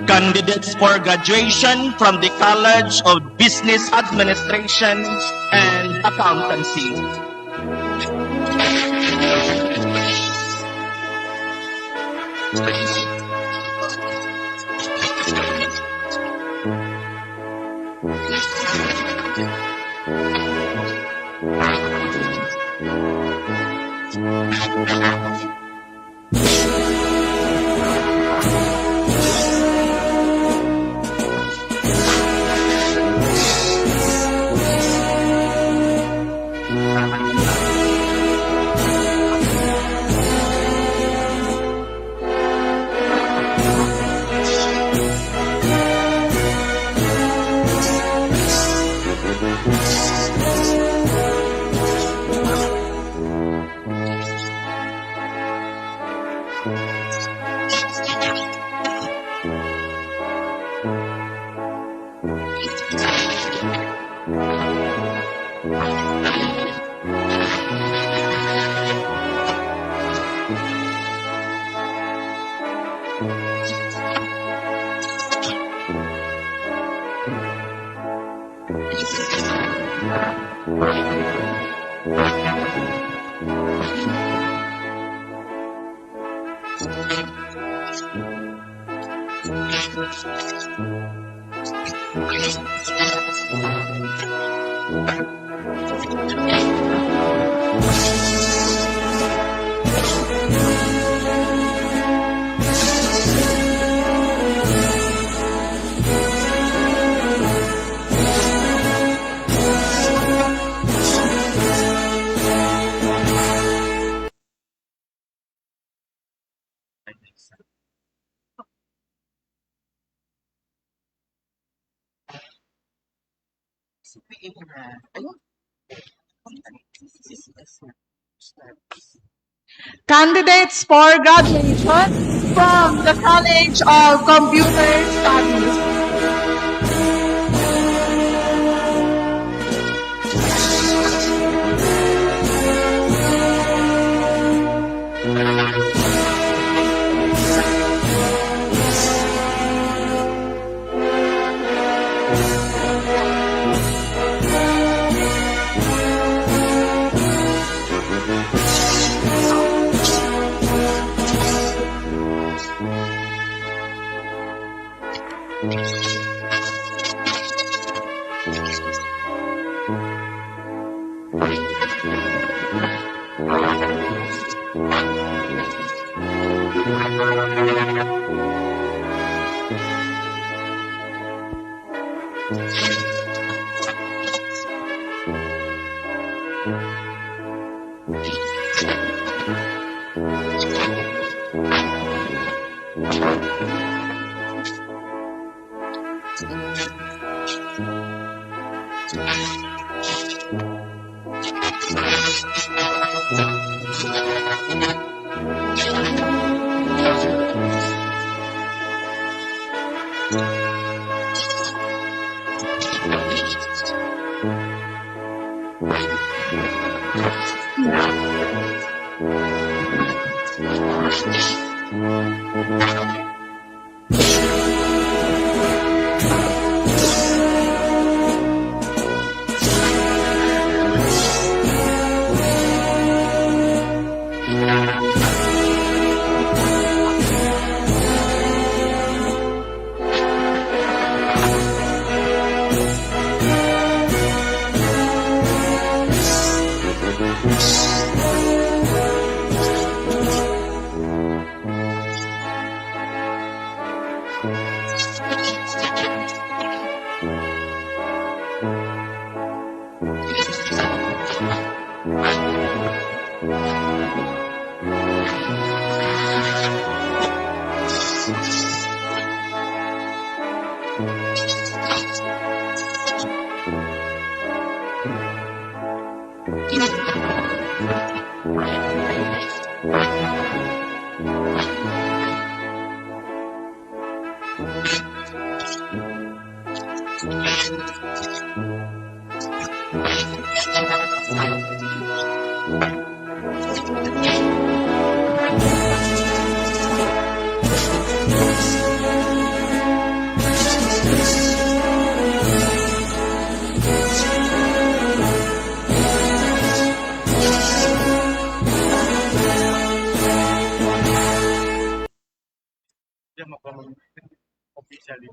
Candidates for graduation from the College of Business Administration and Accountancy. Candidates for graduation from the College of Computer Studies. Officially.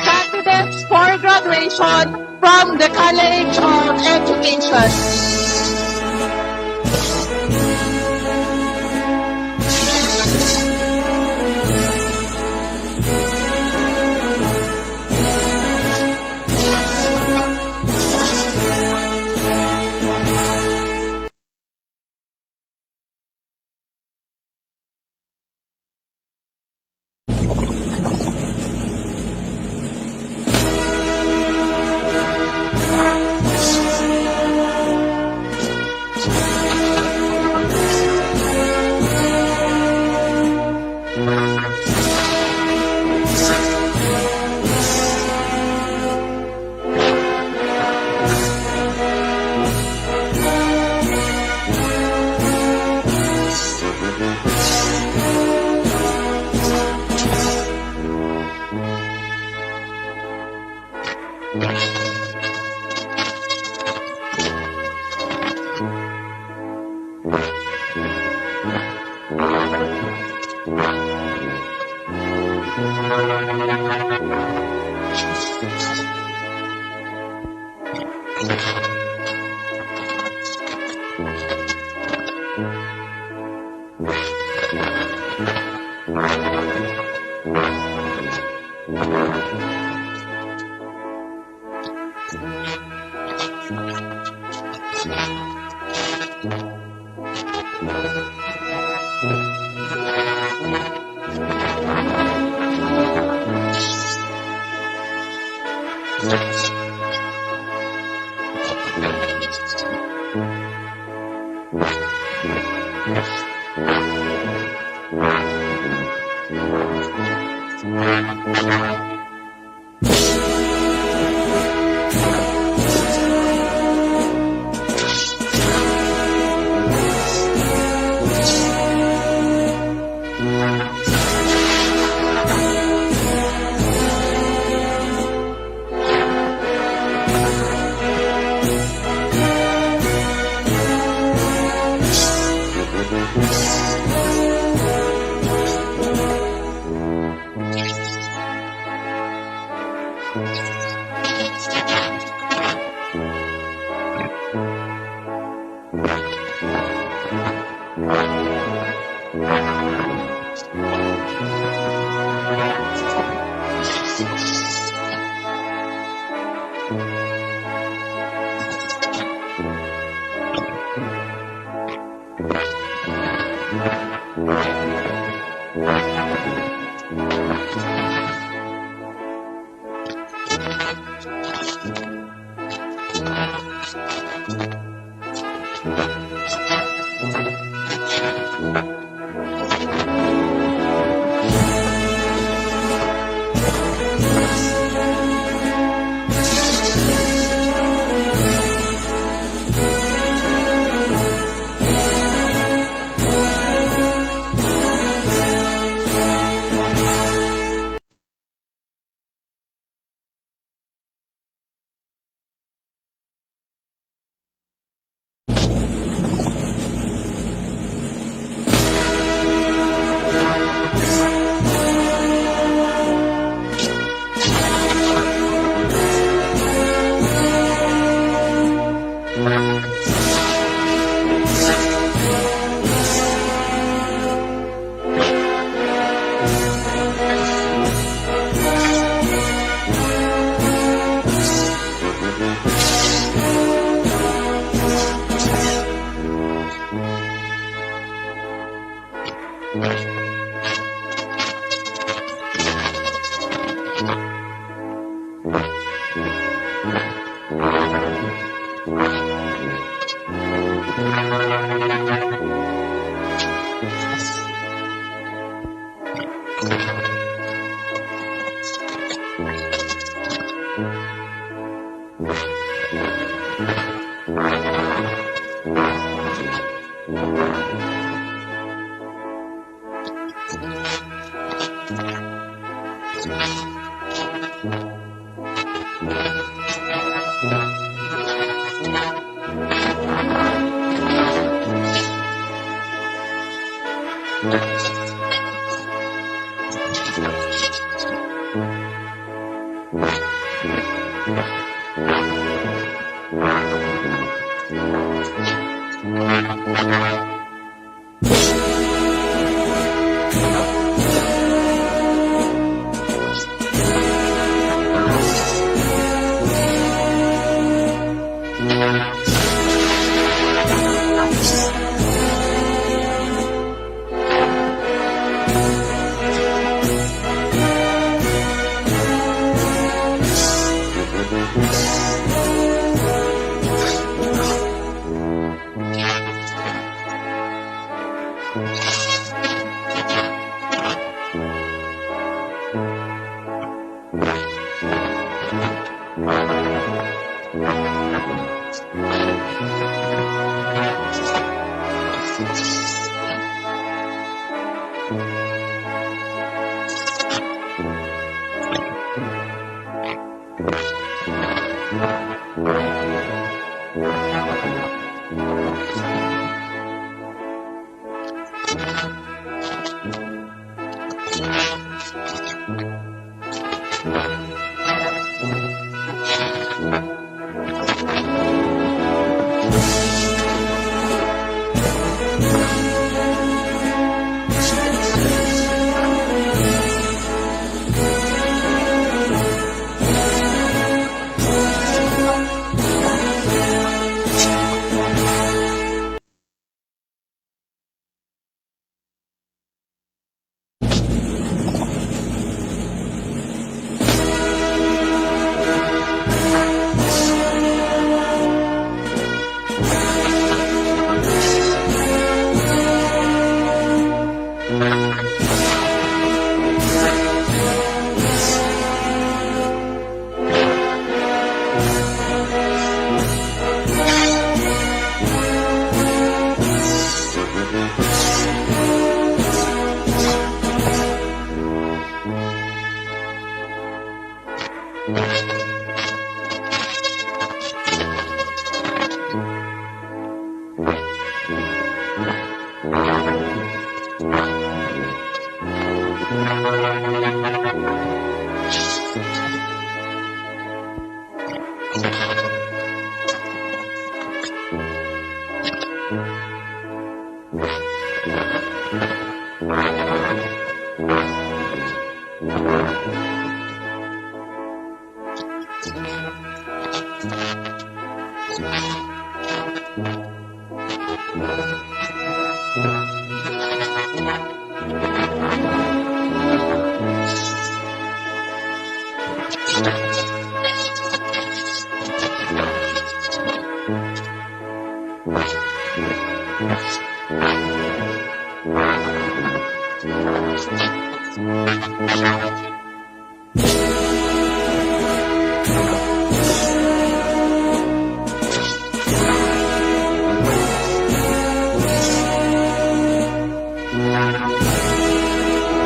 Candidates for graduation from the College of Education.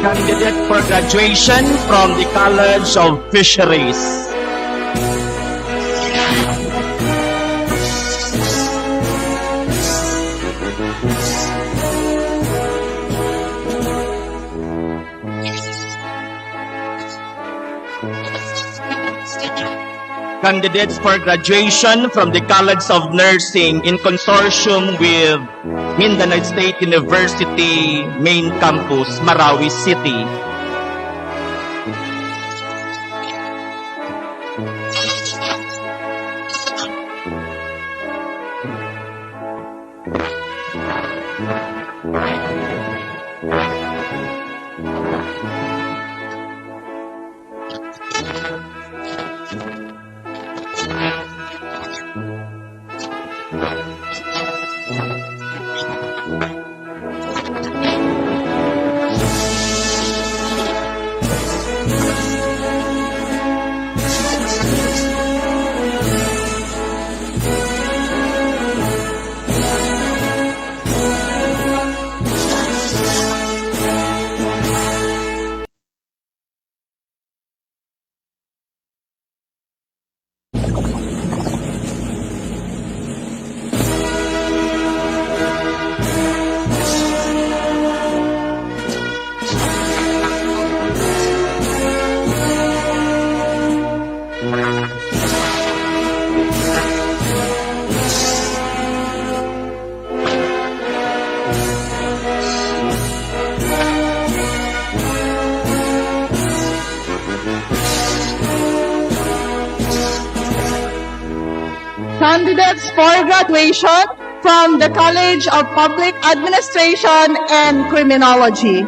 Candidate for graduation from the College of Fisheries. Candidates for graduation from the College of Nursing in consortium with Mindanao State University Main Campus, Marawi City. Candidates for graduation from the College of Public Administration and Criminology.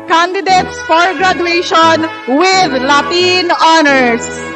Candidates for graduation with Latin honors.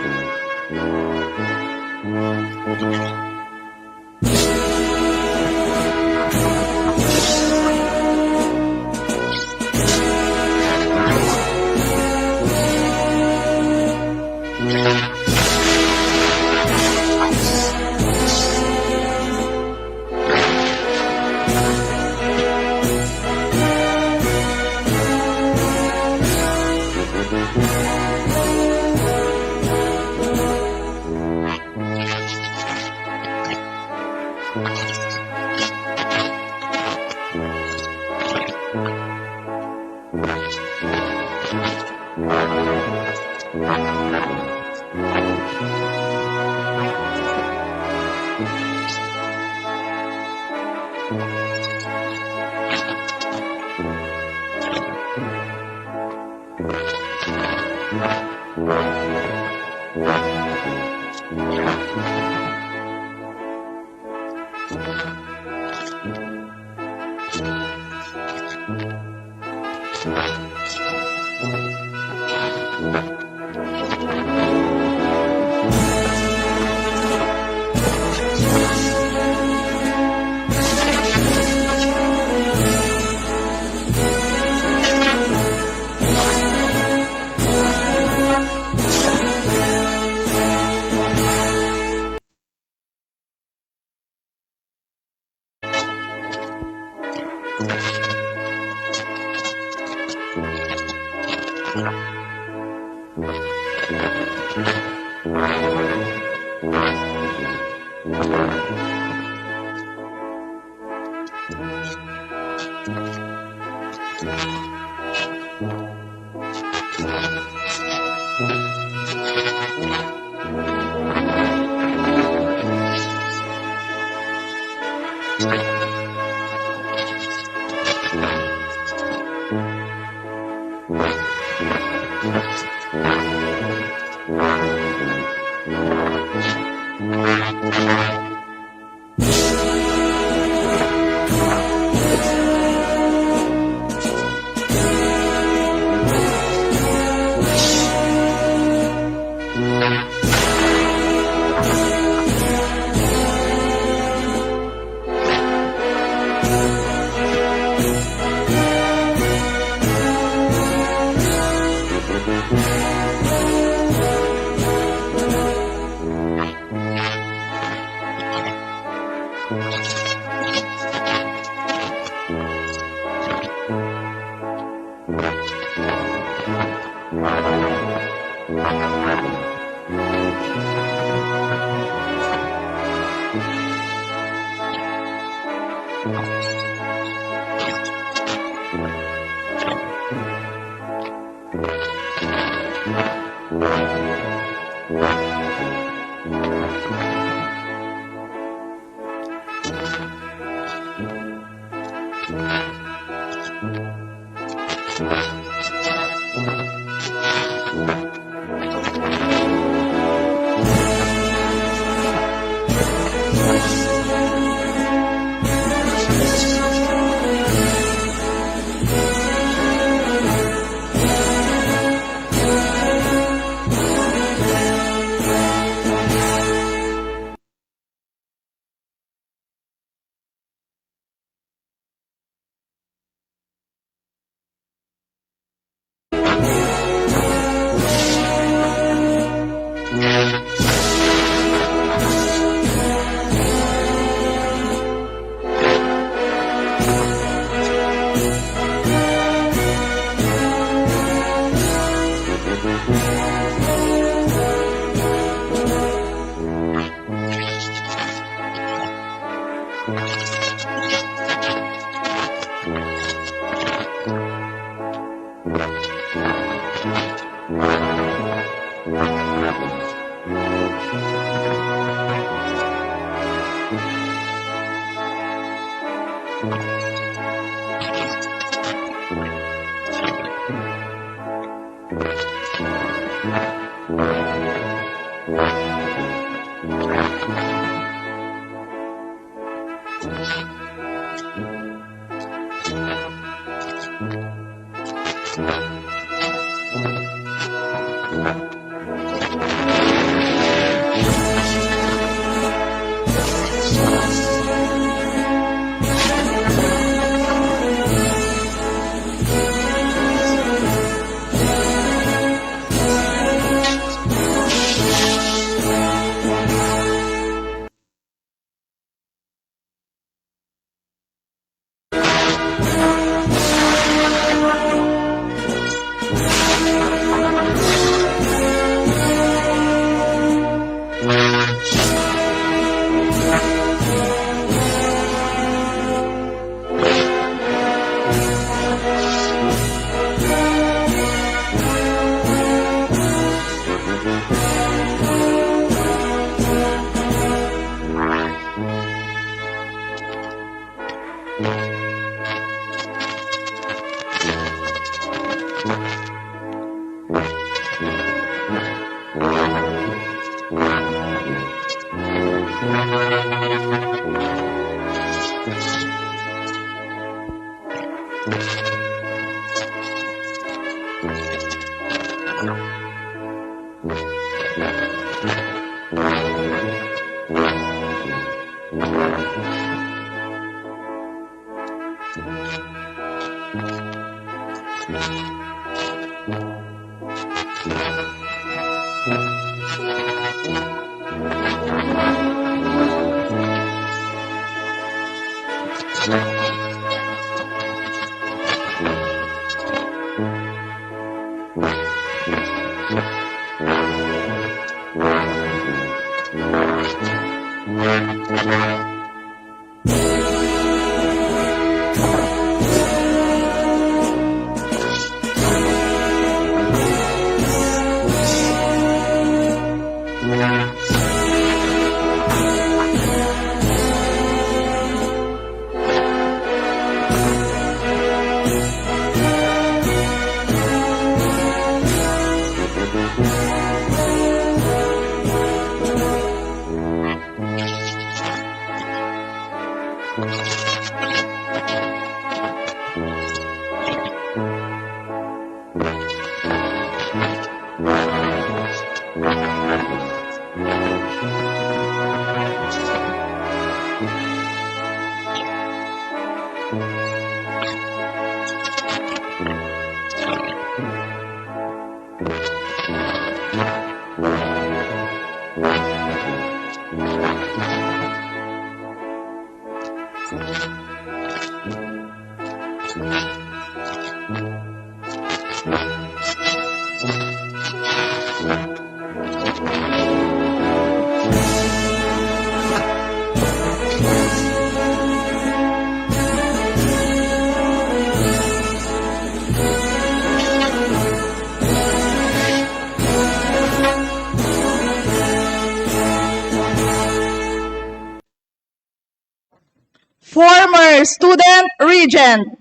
Former Student Regent,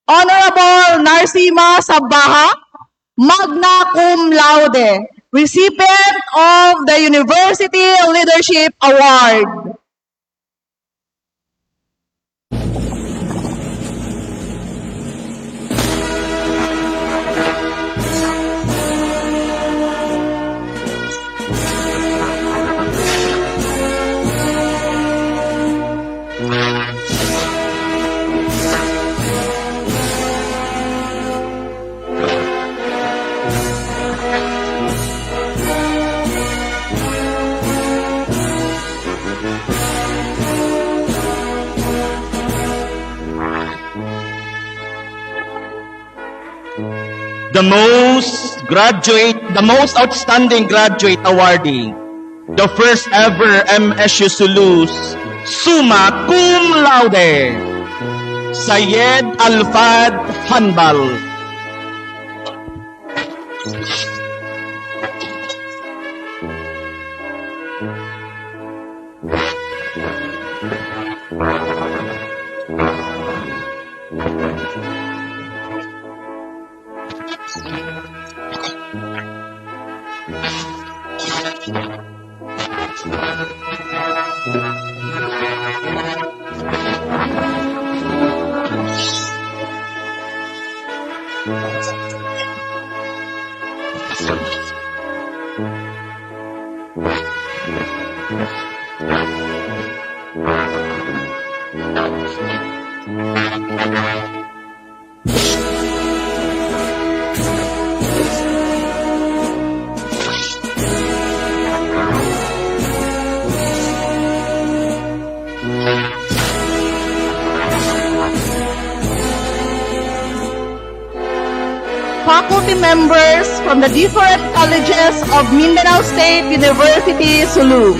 Honorable Narsima Sabaha, magna cum laude, recipient of the University Leadership Award. The most outstanding graduate awardee, the first ever MSU-Sulu summa cum laude, Syed Alfad Hanbal. Faculty members from the different colleges of Mindanao State University-Sulu.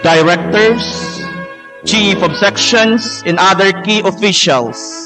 Directors, chief of sections, and other key officials.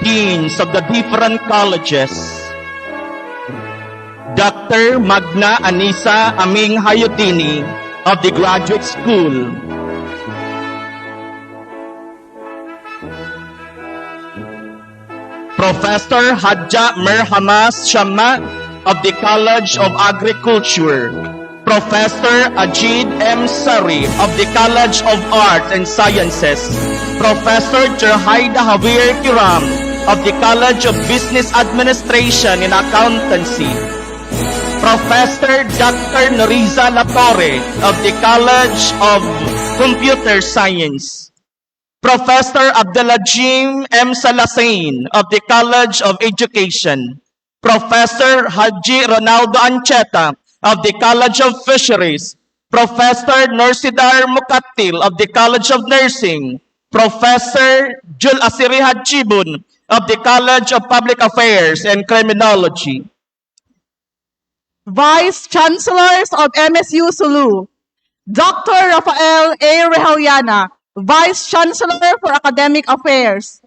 Deans of the different colleges, Dr. Magna Anisa Aming Hayotini of the Graduate School, Professor Hadja Merhamas Shama of the College of Agriculture, Professor Ajid M. Sari of the College of Arts and Sciences, Professor Jerhaida Javier Kiram of the College of Business Administration and Accountancy, Professor Dr. Noriza Latorre of the College of Computer Science, Professor Abdelajim M. Salasain of the College of Education, Professor Haji Ronaldo Ancheta of the College of Fisheries, Professor Nursidar Mukatil of the College of Nursing, Professor Jul Asiri Hajibun of the College of Public Affairs and Criminology. Vice Chancellors of MSU-Sulu, Dr. Rafael A. Rehaliana, Vice Chancellor for Academic Affairs.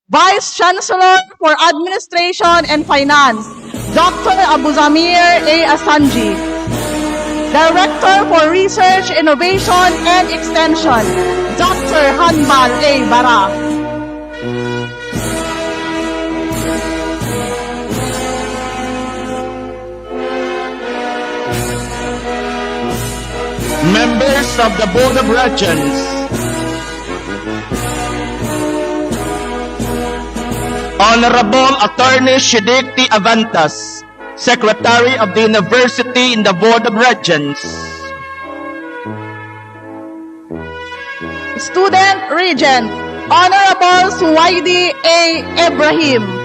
Vice Chancellor for Administration and Finance, Dr. Abuzamir A. Asanji. Director for Research, Innovation, and Extension, Dr. Hanbal A. Bara. Members of the Board of Regents, Honorable Attorney Shidikti Avantas, Secretary of the University in the Board of Regents, Student Regent, Honorable Suwaidi A. Ibrahim.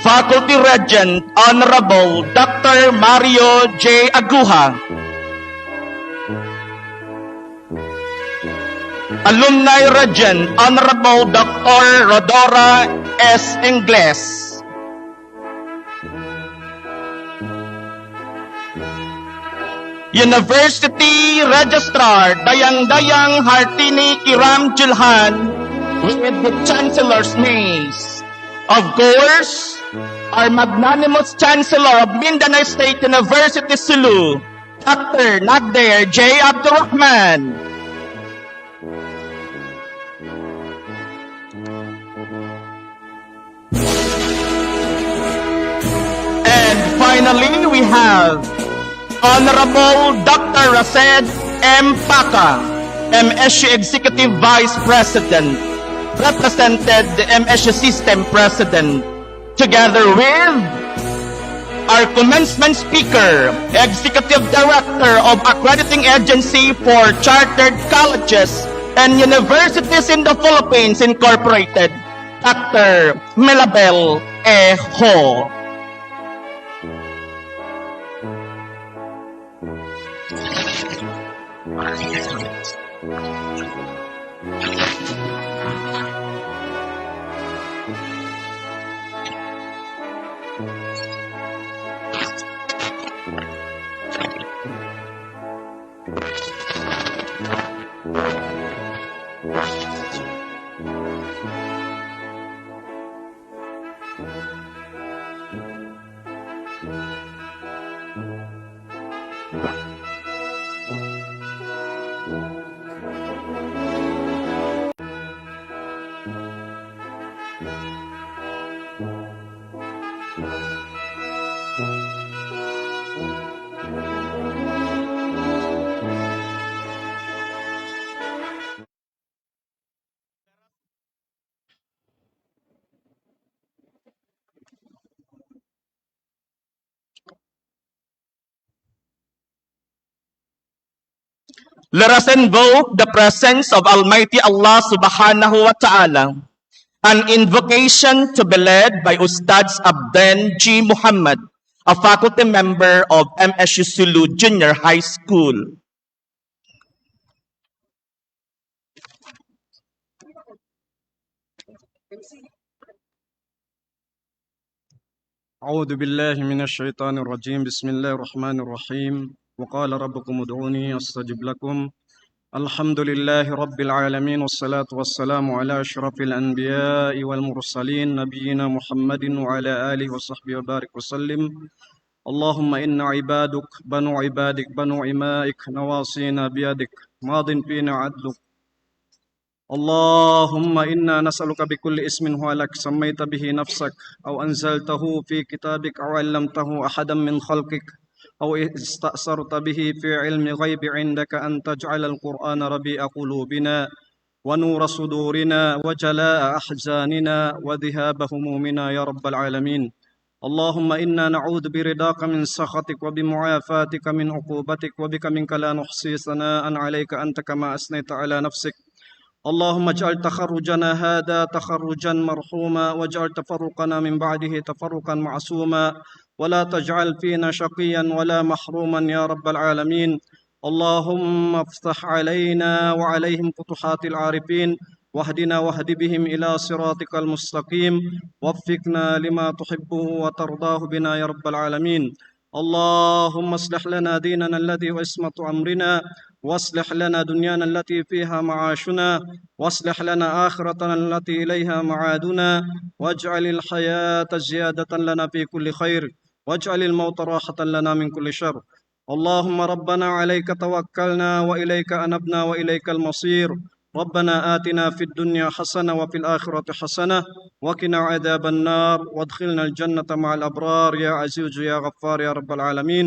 Faculty Regent, Honorable Dr. Mario J. Aguja, Alumni Regent, Honorable Dr. Rodora S. Ingles, University Registrar, Dayang-Dayang Hartini Kiram Julhan, with the Chancellor's names. Of course, our magnanimous Chancellor of Mindanao State University-Sulu, Dr. Nagder J. Abdurrahman. And finally, we have Honorable Dr. Rased M. Paca, MSU Executive Vice President, represented the MSU System President, together with our Commencement Speaker, Executive Director of Accrediting Agency for Chartered Colleges and Universities in the Philippines Incorporated, Dr. MILABEL E. Ho. Let us invoke the presence of Almighty Allah Subhanahu wa Ta'ala. An invocation to be led by Ustads Abden G. Muhammad, a faculty member of MSU-Sulu Junior High School. أعوذ بالله من الشيطان الرجيم بسم الله الرحمن الرحيم وقال ربكم ادعوني أستجب لكم الحمد لله رب العالمين والصلاة والسلام على أشرف الأنبياء والمرسلين نبينا محمد وعلى آله وصحبه وبارك وسلم اللهم إن عبادك بنو عبادك بنو إمائك نواصينا بيدك ماض فينا عدلك اللهم إنا نسألك بكل اسم هو لك سميت به نفسك أو أنزلته في كتابك أو علمته أحدا من خلقك أو استأثرت به في علم غيب عندك أن تجعل القرآن ربيع قلوبنا ونور صدورنا وجلاء أحزاننا وذهاب همومنا يا رب العالمين اللهم إنا نعوذ برضاك من سخطك وبمعافاتك من عقوبتك وبك منك لا نحصي ثناء عليك أنت كما أثنيت على نفسك اللهم اجعل تخرجنا هذا تخرجا مرحوما، واجعل تفرقنا من بعده تفرقا معصوما، ولا تجعل فينا شقيا ولا محروما يا رب العالمين. اللهم افتح علينا وعليهم فتوحات العارفين، واهدنا واهد بهم إلى صراطك المستقيم، وفقنا لما تحبه وترضاه بنا يا رب العالمين. اللهم اصلح لنا ديننا الذي هو عصمة أمرنا، واصلح لنا دنيانا التي فيها معاشنا، واصلح لنا آخرتنا التي إليها معادنا، واجعل الحياة زيادة لنا في كل خير، واجعل الموت راحة لنا من كل شر. اللهم ربنا عليك توكلنا وإليك أنبنا وإليك المصير. ربنا آتنا في الدنيا حسنة وفي الآخرة حسنة وقنا عذاب النار، وادخلنا الجنة مع الأبرار يا عزيز يا غفار يا رب العالمين.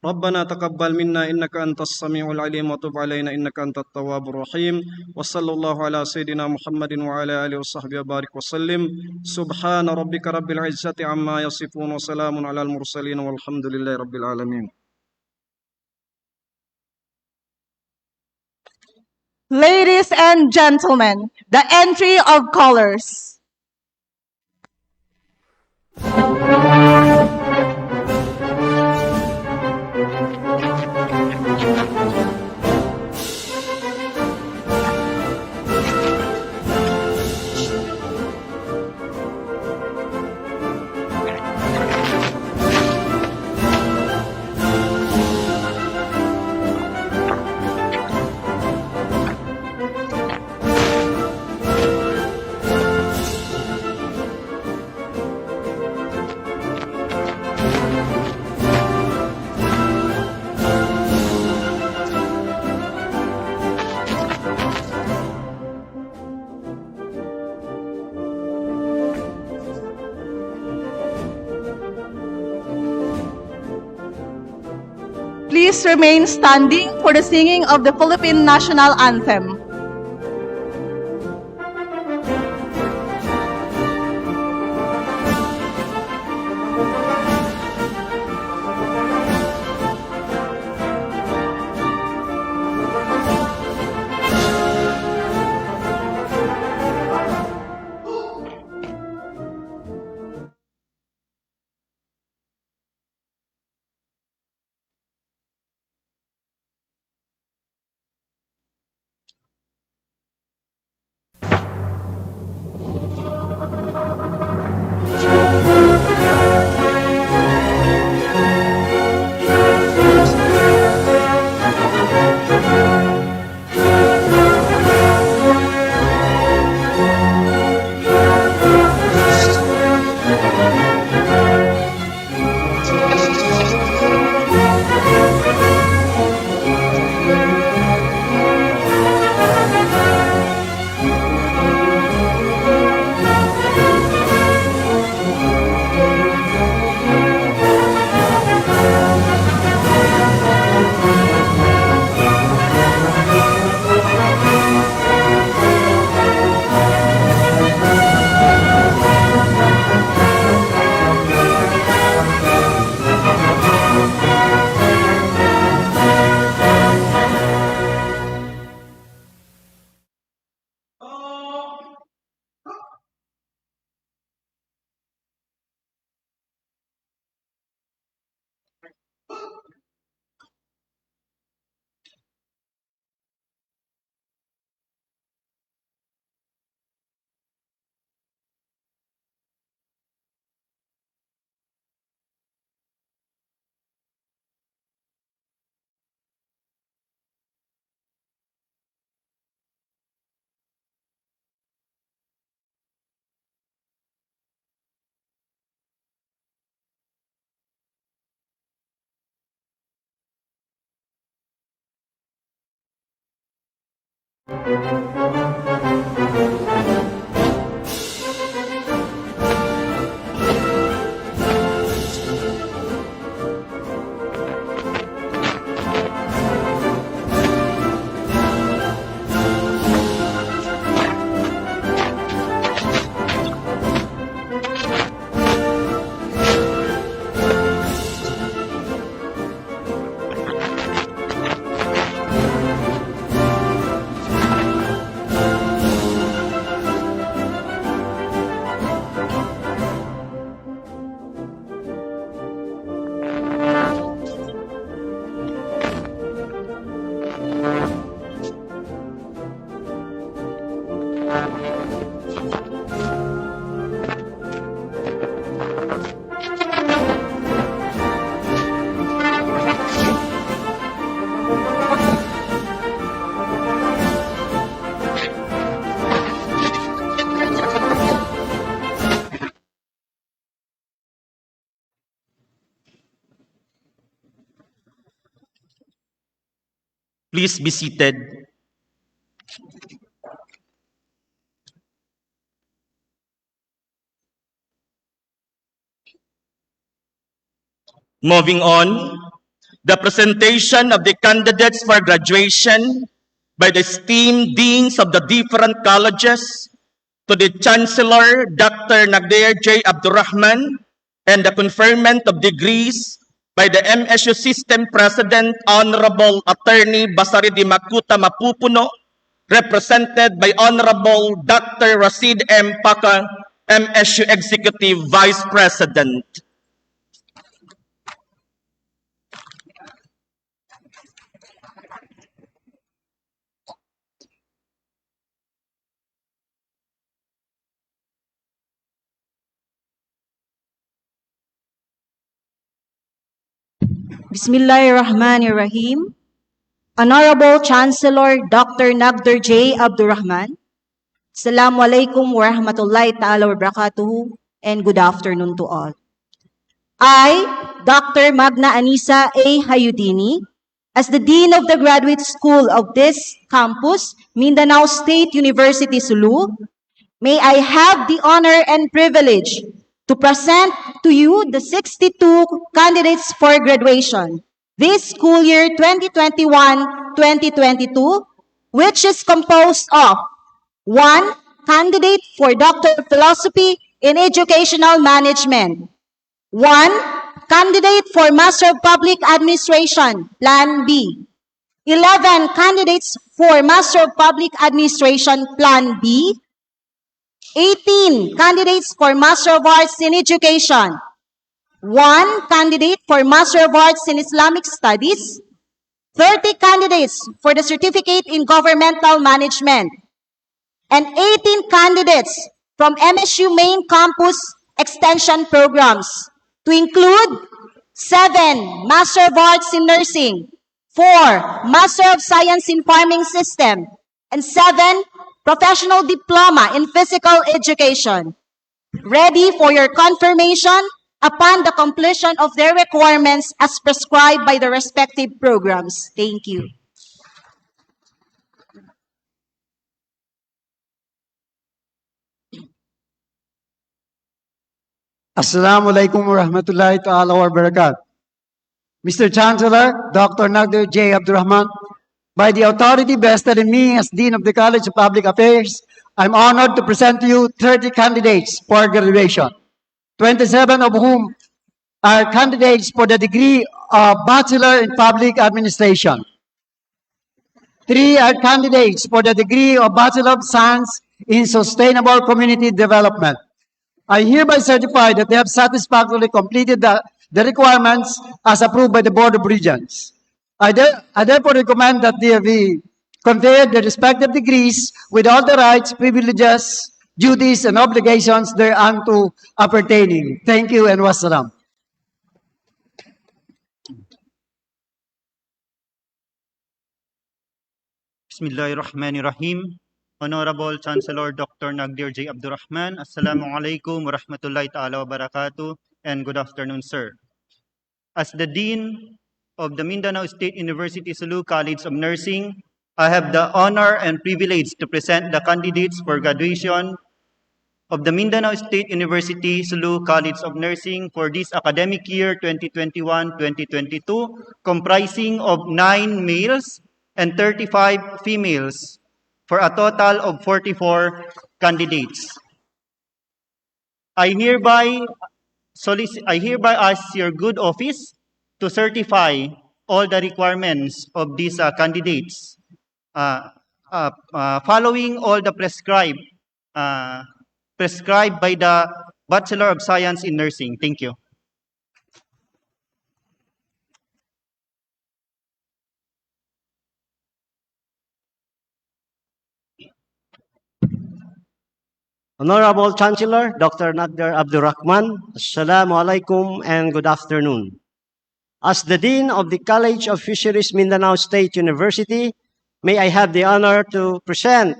ربنا تقبل منا إنك أنت السميع العليم، وتب علينا إنك أنت التواب الرحيم. وصلى الله على سيدنا محمد وعلى آله وصحبه وبارك وسلم. سبحان ربك رب العزة عما يصفون، وسلام على المرسلين، والحمد لله رب العالمين. Ladies and gentlemen, the entry of colors. Please remain standing for the singing of the Philippine National Anthem. Please be seated. Moving on, the presentation of the candidates for graduation by the esteemed deans of the different colleges to the Chancellor, Dr. Nagdir J. Abdurrahman, and the conferment of degrees by the MSU System President, Honorable Attorney Basaridi Makuta Mapupuno, represented by Honorable Dr. Rasid M. Paka, MSU Executive Vice President. Bismillahirrahmanirrahim. Honorable Chancellor Dr. Nagdir J. Abdurrahman. Assalamualaikum warahmatullahi ta'ala wabarakatuh and good afternoon to all. I, Dr. Magna Anisa A. Hayudini, as the Dean of the Graduate School of this campus, Mindanao State University-Sulu, may I have the honor and privilege to present to you the 62 candidates for graduation this school year 2021-2022, which is composed of 1 candidate for Doctor of Philosophy in Educational Management, 1 candidate for Master of Public Administration, Plan B, 11 candidates for Master of Public Administration, Plan B, 18 candidates for Master of Arts in Education, 1 candidate for Master of Arts in Islamic Studies, 30 candidates for the Certificate in Governmental Management, and 18 candidates from MSU Main Campus Extension Programs, to include 7 Master of Arts in Nursing, 4 Master of Science in Farming System, and 7 Professional Diploma in Physical Education, ready for your confirmation upon the completion of their requirements as prescribed by the respective programs. Thank you. Assalamualaikum warahmatullahi ta'ala wabarakatuh. Mr. Chancellor, Dr. Nagdir J. Abdurrahman, by the authority vested in me as Dean of the College of Public Affairs, I'm honored to present to you 30 candidates for graduation, 27 of whom are candidates for the degree of Bachelor in Public Administration. 3 are candidates for the degree of Bachelor of Science in Sustainable Community Development. I hereby certify that they have satisfactorily completed the requirements as approved by the Board of Regents. I therefore recommend that they be conferred the respective degrees with all the rights, privileges, duties, and obligations thereunto appertaining. Thank you and wassalam. Bismillahirrahmanirrahim. Honorable Chancellor Dr. Nagdir J. Abdurrahman, Assalamualaikum warahmatullahi ta'ala wabarakatuh, and good afternoon, sir. As the Dean of the Mindanao State University-Sulu College of Nursing, I have the honor and privilege to present the candidates for graduation of the Mindanao State University-Sulu College of Nursing for this academic year 2021-2022, comprising of 9 males and 35 females, for a total of 44 candidates. I hereby ask your good office to certify all the requirements of these candidates, following all the prescribed by the Bachelor of Science in Nursing. Thank you. Honorable Chancellor, Dr. Nagdir Abdurrahman, Assalamu alaikum and good afternoon. As the Dean of the College of Fisheries Mindanao State University, may I have the honor to present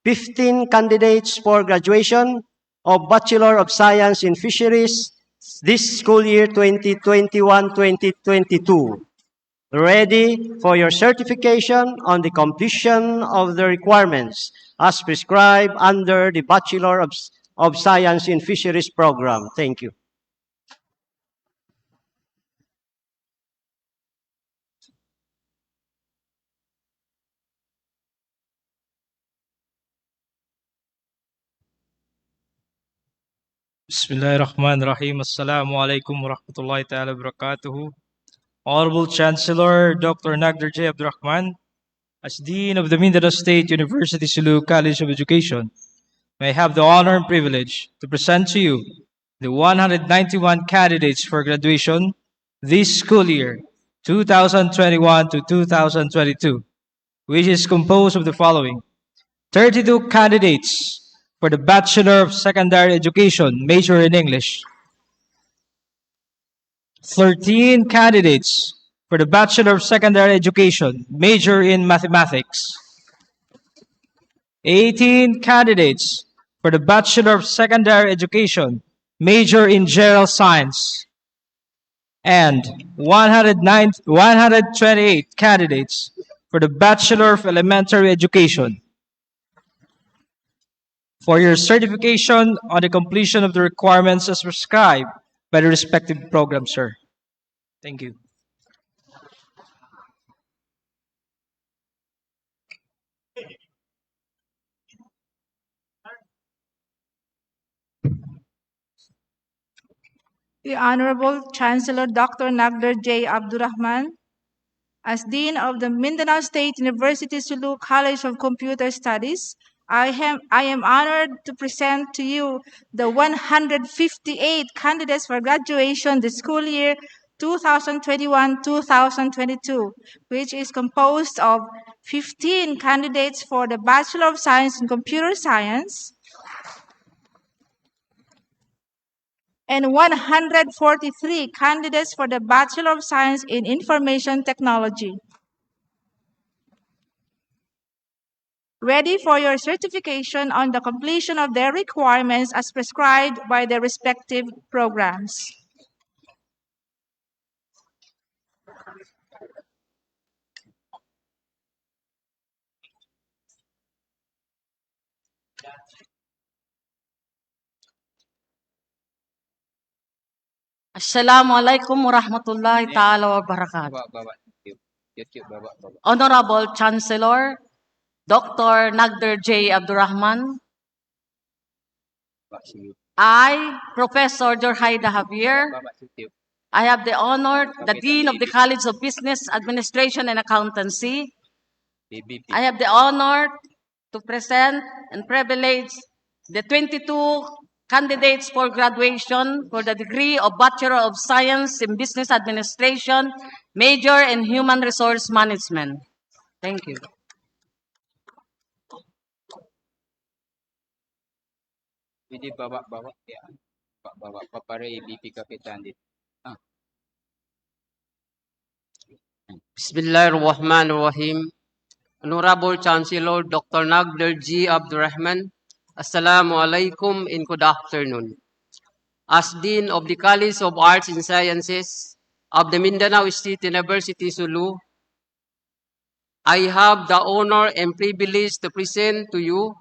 15 candidates for graduation of Bachelor of Science in Fisheries this school year 2021-2022, ready for your certification on the completion of the requirements as prescribed under the Bachelor of Science in Fisheries program. Thank you. Bismillahirrahmanirrahim. Assalamu alaikum wa rahmatullahi ta'ala wa barakatuhu. Honorable Chancellor Dr. Nagdir J. Abdurrahman, as Dean of the Mindanao State University-Sulu College of Education, may I have the honor and privilege to present to you the 191 candidates for graduation this school year, 2021 to 2022, which is composed of the following: 32 candidates for the Bachelor of Secondary Education, major in English; 13 candidates for the Bachelor of Secondary Education, major in Mathematics; 18 candidates for the Bachelor of Secondary Education, major in General Science; and 128 candidates for the Bachelor of Elementary Education. For your certification on the completion of the requirements as prescribed by the respective program, sir. Thank you. The Honorable Chancellor Dr. Nagdir J. Abdurrahman, as Dean of the Mindanao State University-Sulu College of Computer Studies, I am honored to present to you the 158 candidates for graduation this school year 2021-2022, which is composed of 15 candidates for the Bachelor of Science in Computer Science and 143 candidates for the Bachelor of Science in Information Technology. Ready for your certification on the completion of their requirements as prescribed by their respective programs. Assalamualaikum warahmatullahi ta'ala wabarakatuh. Honorable Chancellor Dr. Nagdir J. Abdurrahman, I, Professor Jorhaida Javier, I have the honor, the Dean of the College of Business Administration and Accountancy, I have the honor to present and privilege the 22 candidates for graduation for the degree of Bachelor of Science in Business Administration, major in Human Resource Management. Thank you. Jadi bawa ya, bawa papare BP kapitan dito. Bismillahirrahmanirrahim. Honorable Chancellor Dr. Nagdir G. Abdurrahman, Assalamu alaikum and good afternoon. As Dean of the College of Arts and Sciences of the Mindanao State University-Sulu, I have the honor and privilege to present to you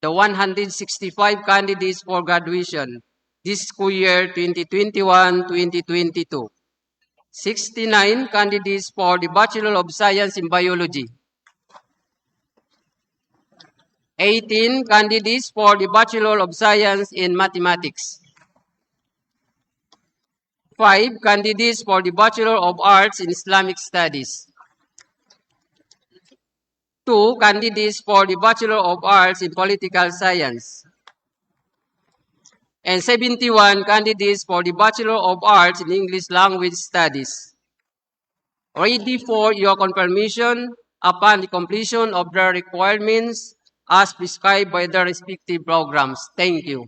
the 165 candidates for graduation this school year 2021-2022. 69 candidates for the Bachelor of Science in Biology. 18 candidates for the Bachelor of Science in Mathematics. 5 candidates for the Bachelor of Arts in Islamic Studies. 2 candidates for the Bachelor of Arts in Political Science. And 71 candidates for the Bachelor of Arts in English Language Studies. Ready for your confirmation upon the completion of the requirements as prescribed by the respective programs. Thank you.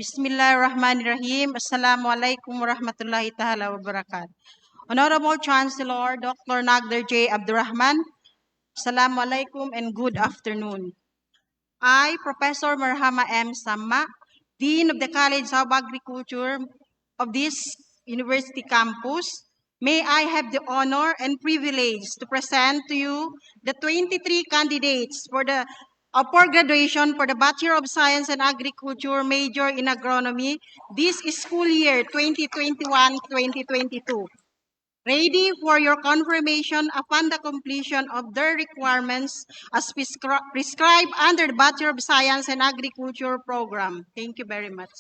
Bismillahirrahmanirrahim. Assalamualaikum warahmatullahi ta'ala wabarakatuh. Honorable Chancellor Dr. Nagder J. Abdurrahman, Assalamu alaikum and good afternoon. I, Professor Marhama M. Samma, Dean of the College of Agriculture of this university campus, may I have the honor and privilege to present to you the 23 candidates for graduation for the Bachelor of Science and Agriculture major in agronomy this school year 2021-2022. Ready for your confirmation upon the completion of their requirements as prescribed under the Bachelor of Science and Agriculture program. Thank you very much.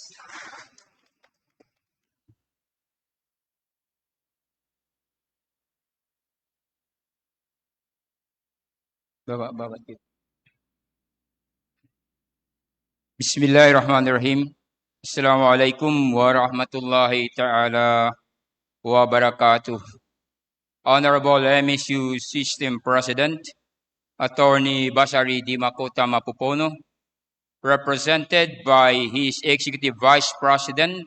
Bismillahirrahmanirrahim. Assalamualaikum warahmatullahi ta'ala wabarakatuh. Honorable MSU System President, Attorney Basari D. Makota Mapupono, represented by his Executive Vice President,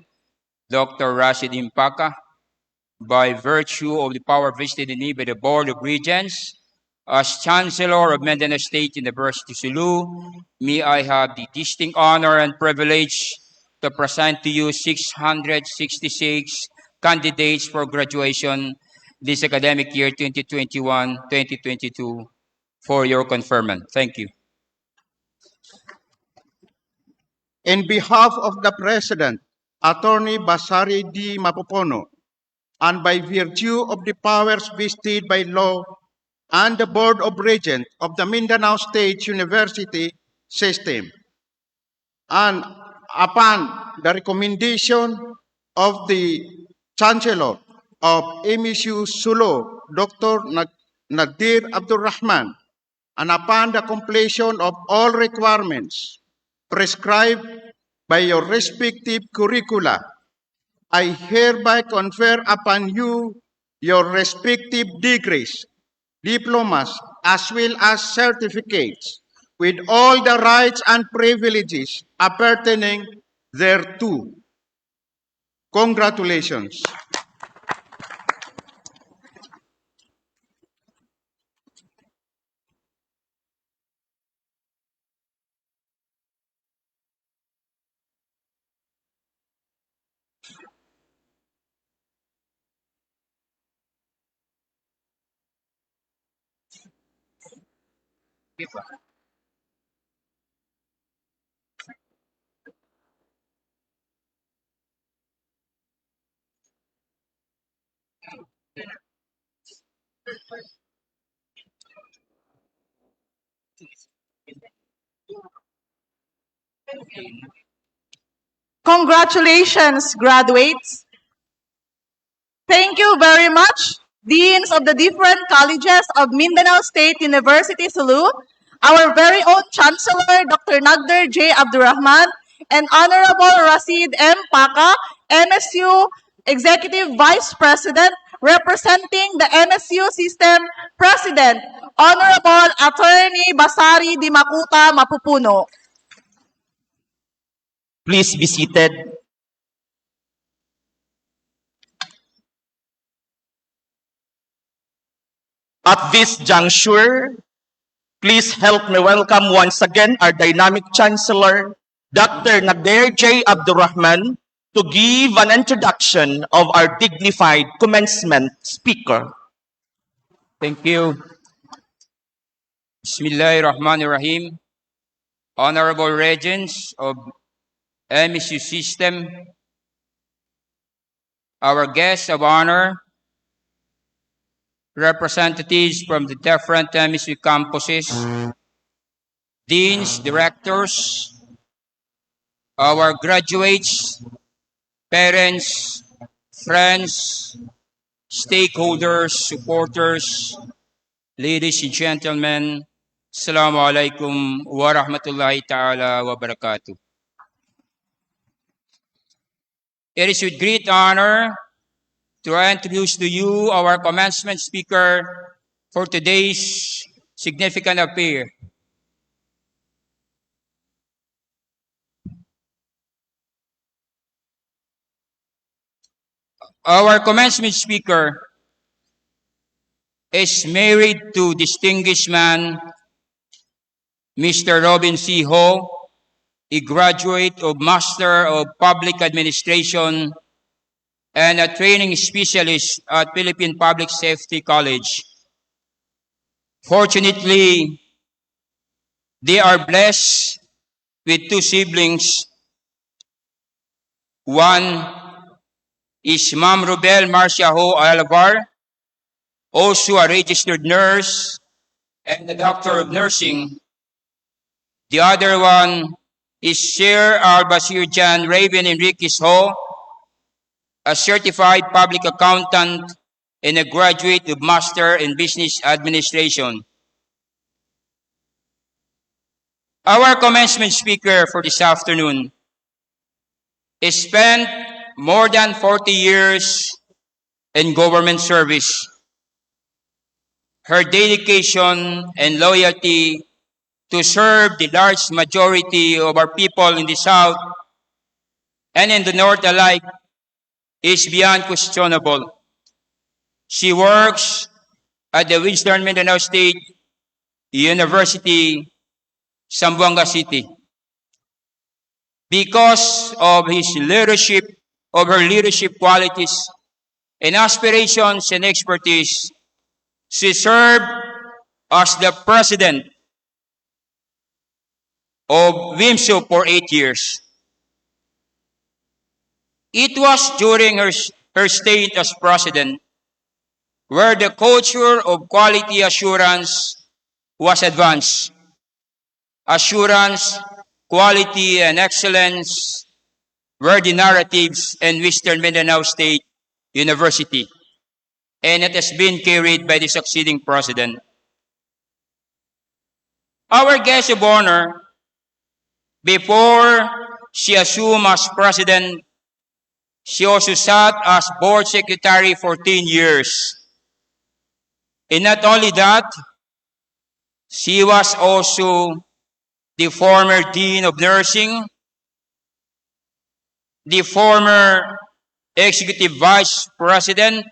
Dr. Rashid Impaka, by virtue of the power vested in me by the Board of Regents, as Chancellor of Mindanao State University-Sulu, may I have the distinct honor and privilege to present to you 666 candidates for graduation this academic year 2021-2022 for your conferment. Thank you. In behalf of the President, Attorney Basari D. Mapupono, and by virtue of the powers vested by law and the Board of Regents of the Mindanao State University System, and upon the recommendation of the Chancellor of MSU-Sulu, Dr. Nagdir Abdurrahman, and upon the completion of all requirements prescribed by your respective curricula, I hereby confer upon you your respective degrees, diplomas, as well as certificates, with all the rights and privileges appertaining thereto. Congratulations. Congratulations, graduates. Thank you very much, deans of the different colleges of Mindanao State University-Sulu, our very own Chancellor, Dr. Nagder J. Abdurrahman, and Honorable Rashid M. Paka, MSU Executive Vice President, representing the MSU System President, Honorable Attorney Basari Di Makuta Mapupuno. Please be seated. At this juncture, please help me welcome once again our dynamic Chancellor, Dr. Nagder J. Abdurrahman, to give an introduction of our dignified commencement speaker. Thank you. Bismillahirrahmanirrahim. Honorable Regents of MSU System, our guests of honor, representatives from the different MSU campuses, deans, directors, our graduates, parents, friends, stakeholders, supporters, ladies and gentlemen, Assalamu alaikum wa rahmatullahi ta'ala wa barakatuh. It is with great honor to introduce to you our commencement speaker for today's significant affair. Our commencement speaker is married to distinguished man, Mr. Robin C. Ho, a graduate of Master of Public Administration and a training specialist at Philippine Public Safety College. Fortunately, they are blessed with two siblings. One is Ma'am Rubel Marcia Ho Alavar, also a registered nurse and a doctor of nursing. The other one is Sir Albasir Jan Raven Enriquez Ho, a certified public accountant and a graduate of Master in Business Administration. Our commencement speaker for this afternoon has spent more than 40 years in government service. Her dedication and loyalty to serve the large majority of our people in the South and in the North alike is beyond questionable. She works at the Western Mindanao State University, Zamboanga City. Because of her leadership qualities and aspirations and expertise, she served as the president of WIMSU for 8 years. It was during her stint as president where the culture of quality assurance was advanced. Assurance, quality, and excellence were the narratives in Western Mindanao State University, and it has been carried by the succeeding president. Our guest of honor, before she assumed as president, she also sat as board secretary for 10 years. And not only that, she was also the former dean of nursing, the former executive vice president,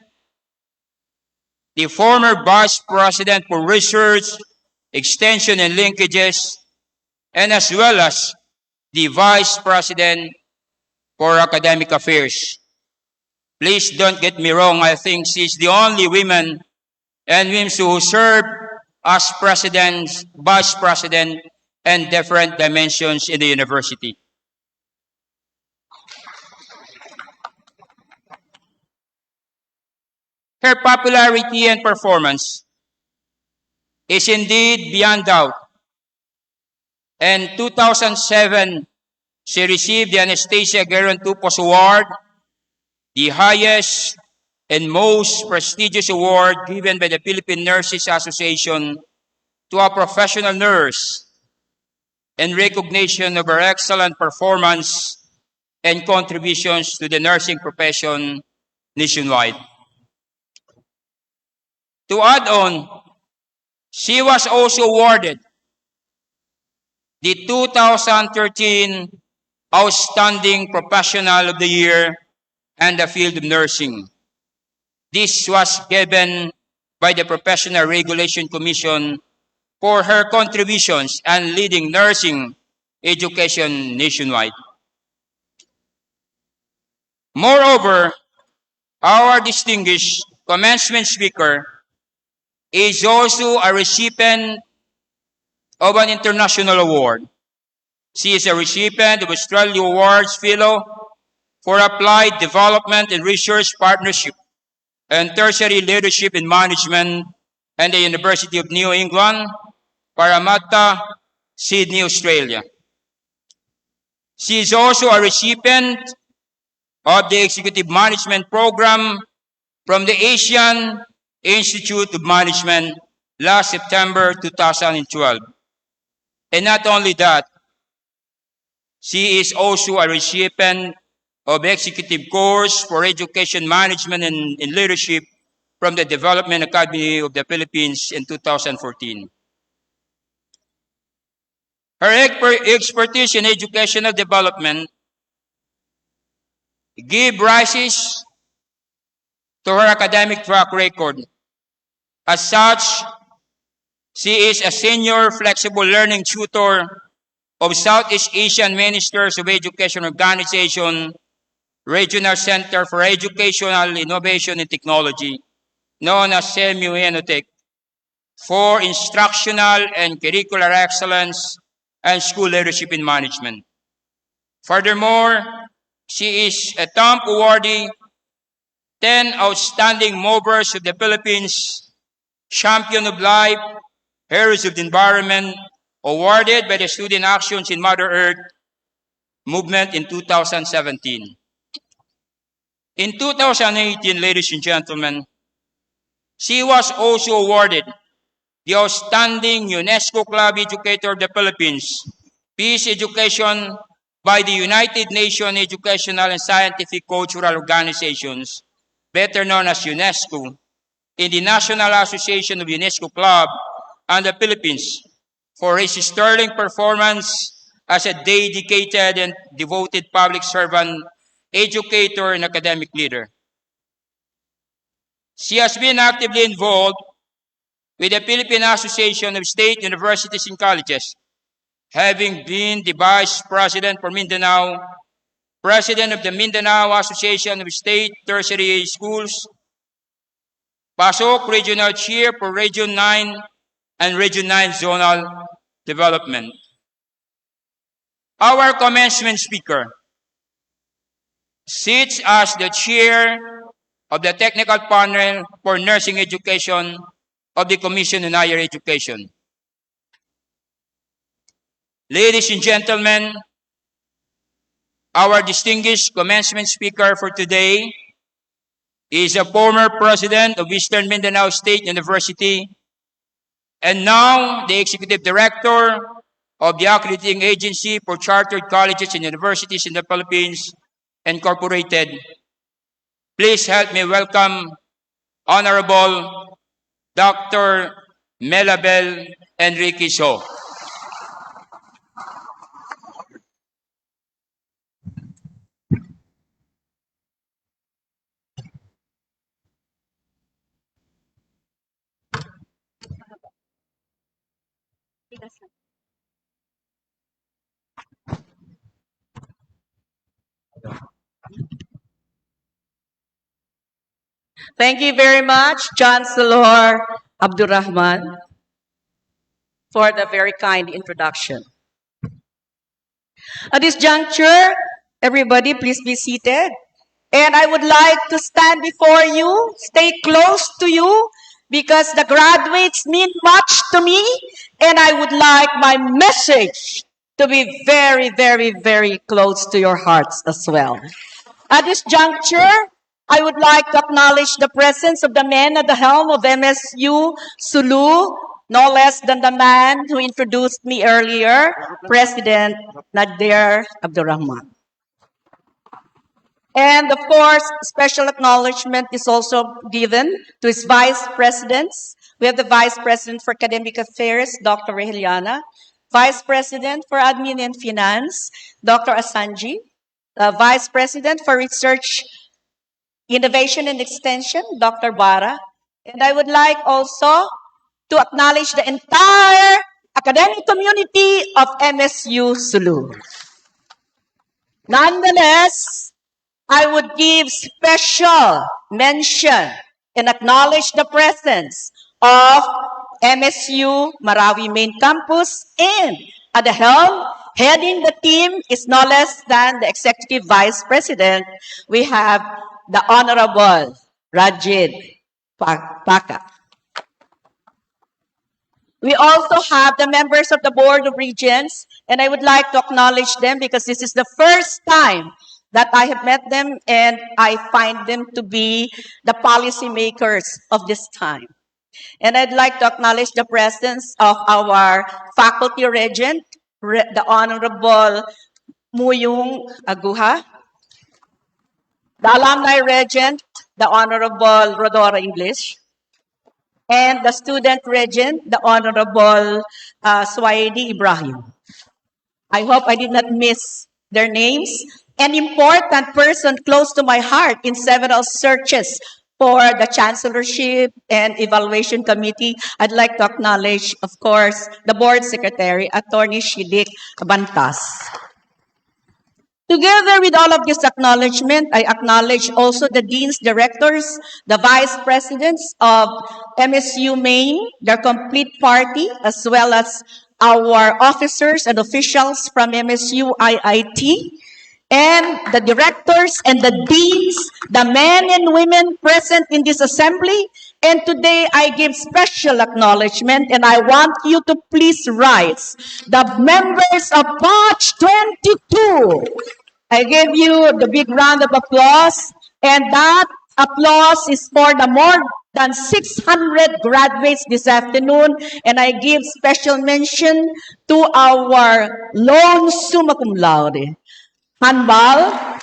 the former vice president for research, extension, and linkages, and as well as the vice president for academic affairs. Please don't get me wrong, I think she's the only woman and WIMSU who served as president, vice president, and different dimensions in the university. Her popularity and performance is indeed beyond doubt. In 2007, she received the Anastasia Gerontupos Award, the highest and most prestigious award given by the Philippine Nurses Association to a professional nurse in recognition of her excellent performance and contributions to the nursing profession nationwide. To add on, she was also awarded the 2013 Outstanding Professional of the Year in the field of nursing. This was given by the Professional Regulation Commission for her contributions and leading nursing education nationwide. Moreover, our distinguished commencement speaker is also a recipient of an international award. She is a recipient of Australia Awards Fellow for Applied Development and Research Partnership and Tertiary Leadership in Management and the University of New England, Parramatta, Sydney, Australia. She is also a recipient of the Executive Management Program from the Asian Institute of Management last September 2012. And not only that, she is also a recipient of Executive Course for Education Management and Leadership from the Development Academy of the Philippines in 2014. Her expertise in educational development gave rises to her academic track record. As such, she is a senior flexible learning tutor of Southeast Asian Ministers of Education Organization, Regional Center for Educational Innovation and Technology, known as CEMU-ENOTEC, for instructional and curricular excellence and school leadership in management. Furthermore, she is a TAMP awardee, 10 Outstanding Movers of the Philippines, Champion of Life, Heroes of the Environment, awarded by the Student Actions in Mother Earth movement in 2017. In 2018, ladies and gentlemen, she was also awarded the Outstanding UNESCO Club Educator of the Philippines, Peace Education by the United Nations Educational and Scientific Cultural Organizations, better known as UNESCO, in the National Association of UNESCO Club and the Philippines for his sterling performance as a dedicated and devoted public servant, educator, and academic leader. She has been actively involved with the Philippine Association of State Universities and Colleges, having been the Vice President for Mindanao, President of the Mindanao Association of State Tertiary Schools, PASOK Regional Chair for Region 9 and Region 9 Zonal Development. Our commencement speaker sits as the chair of the technical panel for nursing education of the Commission on Higher Education. Ladies and gentlemen, our distinguished commencement speaker for today is a former president of Eastern Mindanao State University and now the executive director of the Accrediting Agency for Chartered Colleges and Universities in the Philippines, Incorporated. Please help me welcome Honorable Dr. MILABEL Enrique So. Thank you very much, Chancellor Abdurrahman, for the very kind introduction. At this juncture, everybody please be seated. And I would like to stand before you, stay close to you, because the graduates mean much to me, and I would like my message to be very, very, very close to your hearts as well. At this juncture, I would like to acknowledge the presence of the man at the helm of MSU-Sulu, no less than the man who introduced me earlier, President Nadir Abdurrahman. And of course, special acknowledgement is also given to his vice presidents. We have the Vice President for Academic Affairs, Dr. Reheliana, Vice President for Admin and Finance, Dr. Asanji, the Vice President for Research, Innovation and Extension, Dr. Bara. And I would like also to acknowledge the entire academic community of MSU-Sulu. Nonetheless, I would give special mention and acknowledge the presence of MSU Marawi Main Campus, and at the helm, heading the team is no less than the Executive Vice President. We have the Honorable Rajid Paka. We also have the members of the Board of Regents, and I would like to acknowledge them because this is the first time that I have met them, and I find them to be the policy makers of this time. And I'd like to acknowledge the presence of our faculty regent, the Honorable Muyung Aguha, the alumni regent, the Honorable Rodora English, and the student regent, the Honorable Swaidi Ibrahim. I hope I did not miss their names. An important person close to my heart in several searches for the Chancellorship and Evaluation Committee, I'd like to acknowledge, of course, the Board Secretary, Attorney Shidik Bantas. Together with all of this acknowledgement, I acknowledge also the deans, directors, the vice presidents of MSU Maine, their complete party, as well as our officers and officials from MSU IIT, and the directors and the deans, the men and women present in this assembly. And today I give special acknowledgement, and I want you to please rise. The members of Batch 22. I give you the big round of applause, and that applause is for the more than 600 graduates this afternoon, and I give special mention to our lone summa cum laude, Hanbal,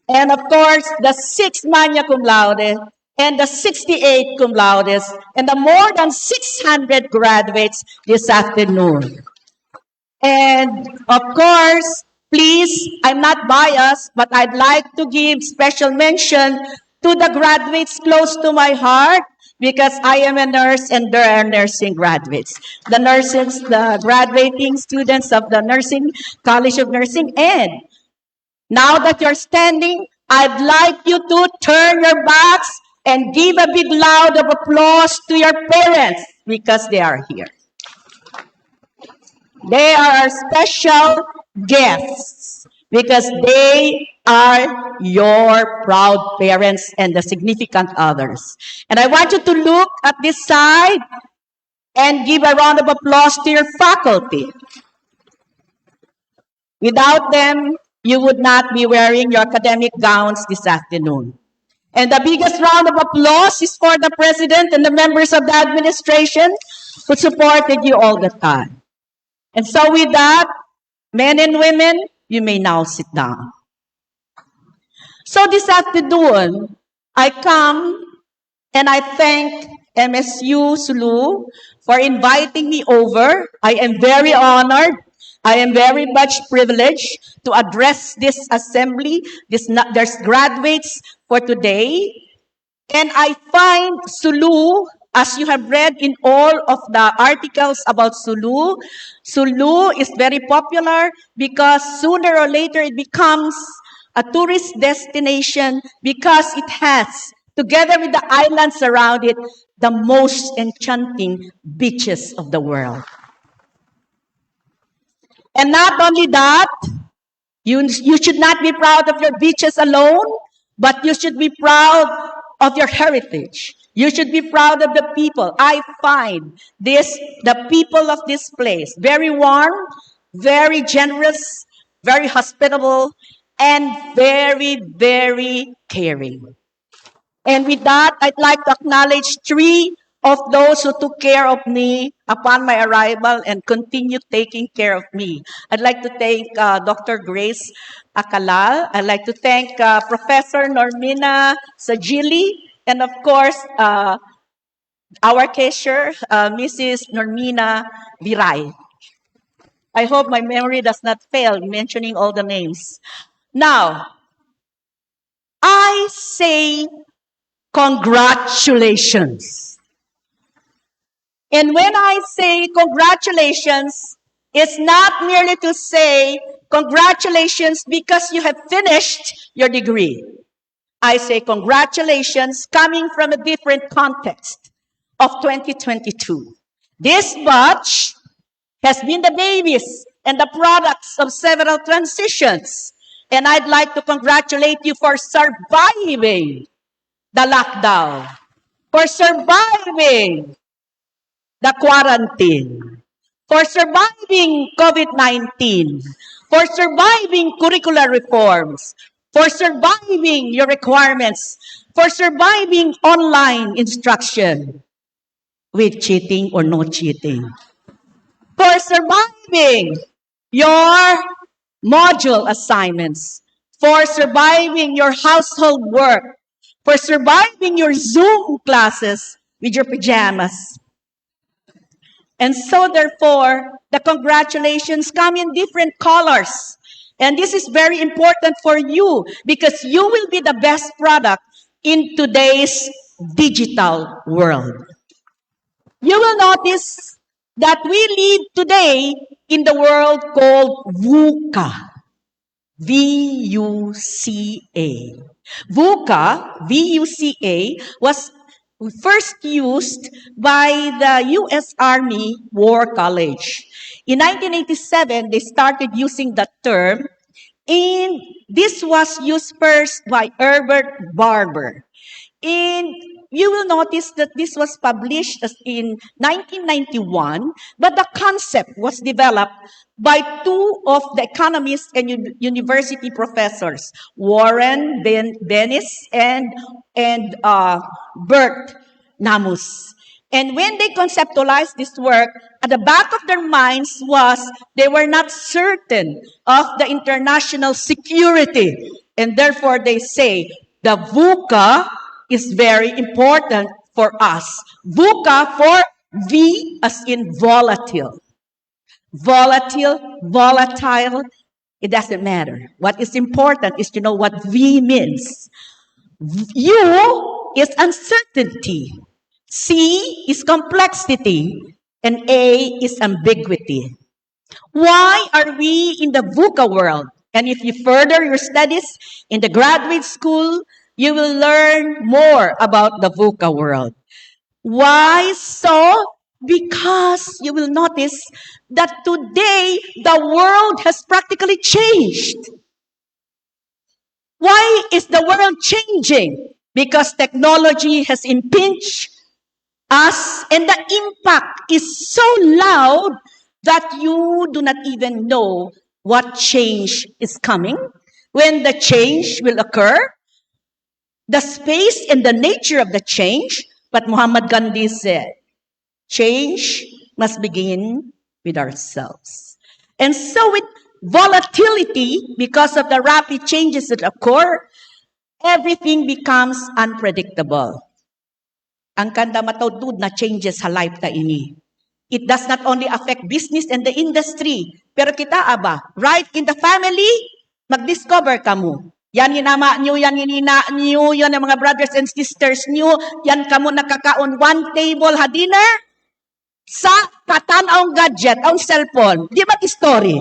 and of course the 6 magna cum laude, and the 68 cum laudes, and the more than 600 graduates this afternoon. And of course, please, I'm not biased, but I'd like to give special mention to the graduates close to my heart, because I am a nurse and there are nursing graduates. The nurses, the graduating students of the Nursing College of Nursing. And now that you're standing, I'd like you to turn your backs and give a big loud of applause to your parents, because they are here. They are our special guests because they are your proud parents and the significant others. And I want you to look at this side and give a round of applause to your faculty. Without them, you would not be wearing your academic gowns this afternoon. And the biggest round of applause is for the president and the members of the administration who supported you all the time. And so with that, men and women, you may now sit down. So this afternoon, I come and I thank MSU-Sulu for inviting me over. I am very honored. I am very much privileged to address this assembly. There's graduates for today. And I find Sulu, as you have read in all of the articles about Sulu, Sulu is very popular because sooner or later it becomes a tourist destination because it has, together with the islands around it, the most enchanting beaches of the world. And not only that, you should not be proud of your beaches alone, but you should be proud of your heritage. You should be proud of the people. I find the people of this place very warm, very generous, very hospitable, and very, very caring. And with that, I'd like to acknowledge 3 of those who took care of me upon my arrival and continue taking care of me. I'd like to thank Dr. Grace Akalal. I'd like to thank Professor Normina Sajili, and of course, our cashier, Mrs. Normina Viray. I hope my memory does not fail mentioning all the names. Now, I say congratulations. And when I say congratulations, it's not merely to say congratulations because you have finished your degree. I say congratulations coming from a different context of 2022. This batch has been the babies and the products of several transitions. And I'd like to congratulate you for surviving the lockdown, for surviving the quarantine, for surviving COVID-19, for surviving curricular reforms, for surviving your requirements, for surviving online instruction with cheating or no cheating, for surviving your module assignments, for surviving your household work, for surviving your Zoom classes with your pajamas. And so therefore, the congratulations come in different colors. And this is very important for you because you will be the best product in today's digital world. You will notice that we live today in the world called VUCA. V-U-C-A. VUCA, V-U-C-A, was first used by the U.S. Army War College. In 1987, they started using that term, and this was used first by Herbert Barber. And you will notice that this was published in 1991, but the concept was developed by two of the economists and university professors, Warren Bennis and Bert Namus. And when they conceptualized this work, at the back of their minds was they were not certain of the international security. And therefore they say the VUCA is very important for us. VUCA for V as in volatile. Volatile, it doesn't matter. What is important is to know what V means. U is uncertainty. C is complexity. And A is ambiguity. Why are we in the VUCA world? And if you further your studies in the graduate school, you will learn more about the VUCA world. Why so? Because you will notice that today the world has practically changed. Why is the world changing? Because technology has impinged us and the impact is so loud that you do not even know what change is coming, when the change will occur, the space and the nature of the change. But Muhammad Gandhi said, change must begin with ourselves. And so with volatility, because of the rapid changes that occur, everything becomes unpredictable. Ang kanda matudud na changes sa life ta ini. It does not only affect business and the industry, pero kita aba, right in the family, mag-discover ka mo. Yan inama nyo, yan inina nyo, yan ang mga brothers and sisters nyo, yan kamo nakakaon one table ha dinner, sa katanaong gadget, ang cellphone. Di ba story?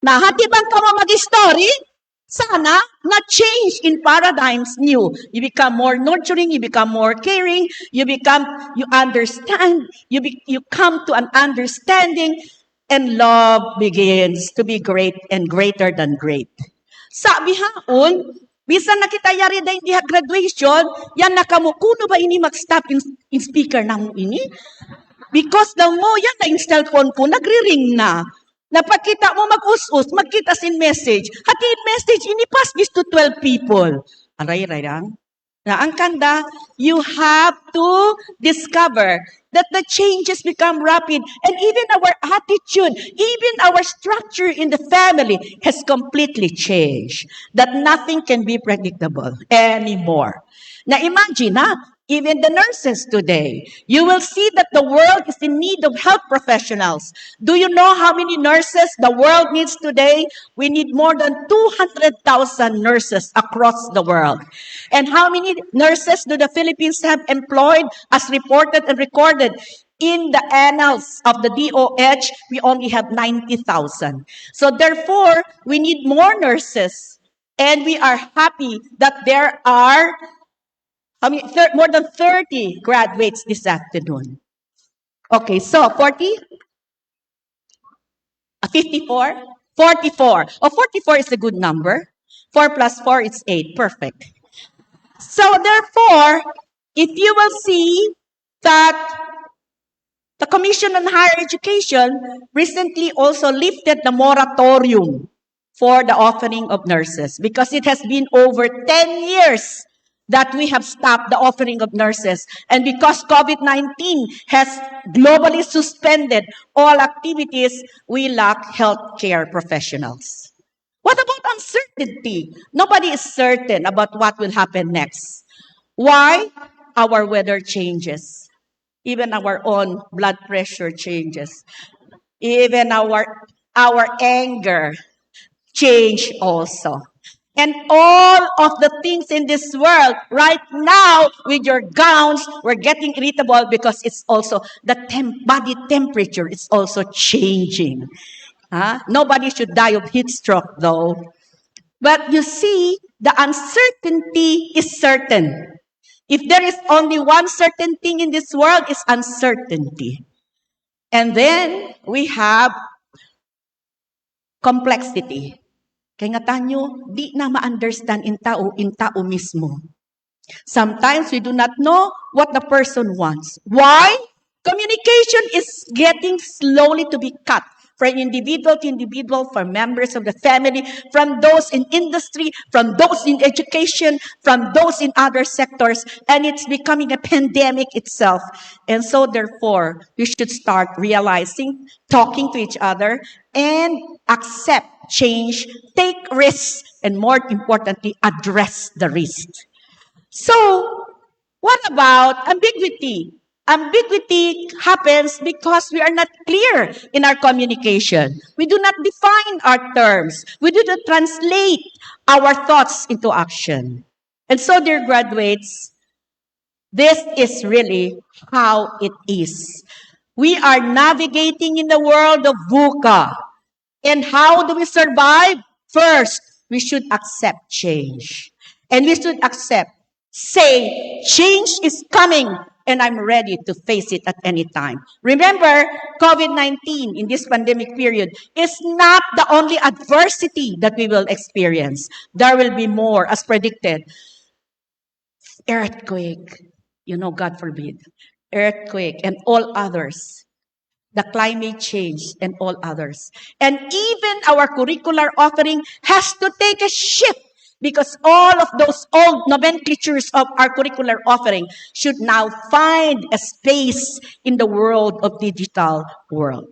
Nahati bang ka mo mag-story? Sana na-change in paradigms new. You become more nurturing, you become more caring, you understand, you come to an understanding, and love begins to be great and greater than great. Sabi haon, bisan na kita yari da hindi graduation, yan nakamukuno ba ini mag-stop in speaker na mo ini? Because daw mo, yan na yung cellphone ko, nagri-ring na. Napakita mo mag-us-us, magkita sin message. Hatiin message, inipas this to 12 people. Aray-aray lang. Na ang kanda, you have to discover that the changes become rapid and even our attitude, even our structure in the family has completely changed. That nothing can be predictable anymore. Now imagine, even the nurses today, you will see that the world is in need of health professionals. Do you know how many nurses the world needs today? We need more than 200,000 nurses across the world. And how many nurses do the Philippines have employed as reported and recorded? In the annals of the DOH, we only have 90,000. So therefore, we need more nurses. And we are happy that there are more than 30 graduates this afternoon. Okay, so 40? 54? 44. 44 is a good number. 4 plus 4 is 8. Perfect. So therefore, if you will see that the Commission on Higher Education recently also lifted the moratorium for the offering of nurses because it has been over 10 years that we have stopped the offering of nurses. And because COVID-19 has globally suspended all activities, we lack healthcare professionals. What about uncertainty? Nobody is certain about what will happen next. Why? Our weather changes. Even our own blood pressure changes. Even our anger change also. And all of the things in this world right now with your gowns, we're getting irritable because it's also the body temperature is also changing. Nobody should die of heat stroke though. But you see, the uncertainty is certain. If there is only one certain thing in this world, it's uncertainty. And then we have complexity. Kaya nga tanyo, di na ma-understand in tao mismo. Sometimes we do not know what the person wants. Why? Communication is getting slowly to be cut from individual to individual, from members of the family, from those in industry, from those in education, from those in other sectors, and it's becoming a pandemic itself. And so therefore, we should start realizing, talking to each other, and accept change, take risks, and more importantly, address the risks. So, what about ambiguity? Ambiguity happens because we are not clear in our communication. We do not define our terms. We do not translate our thoughts into action. And so, dear graduates, this is really how it is. We are navigating in the world of VUCA. And how do we survive? First, we should accept change. And we should say, change is coming and I'm ready to face it at any time. Remember, COVID-19 in this pandemic period is not the only adversity that we will experience. There will be more, as predicted. Earthquake, God forbid. Earthquake and all others. The climate change and all others. And even our curricular offering has to take a shift because all of those old nomenclatures of our curricular offering should now find a space in the world of digital world.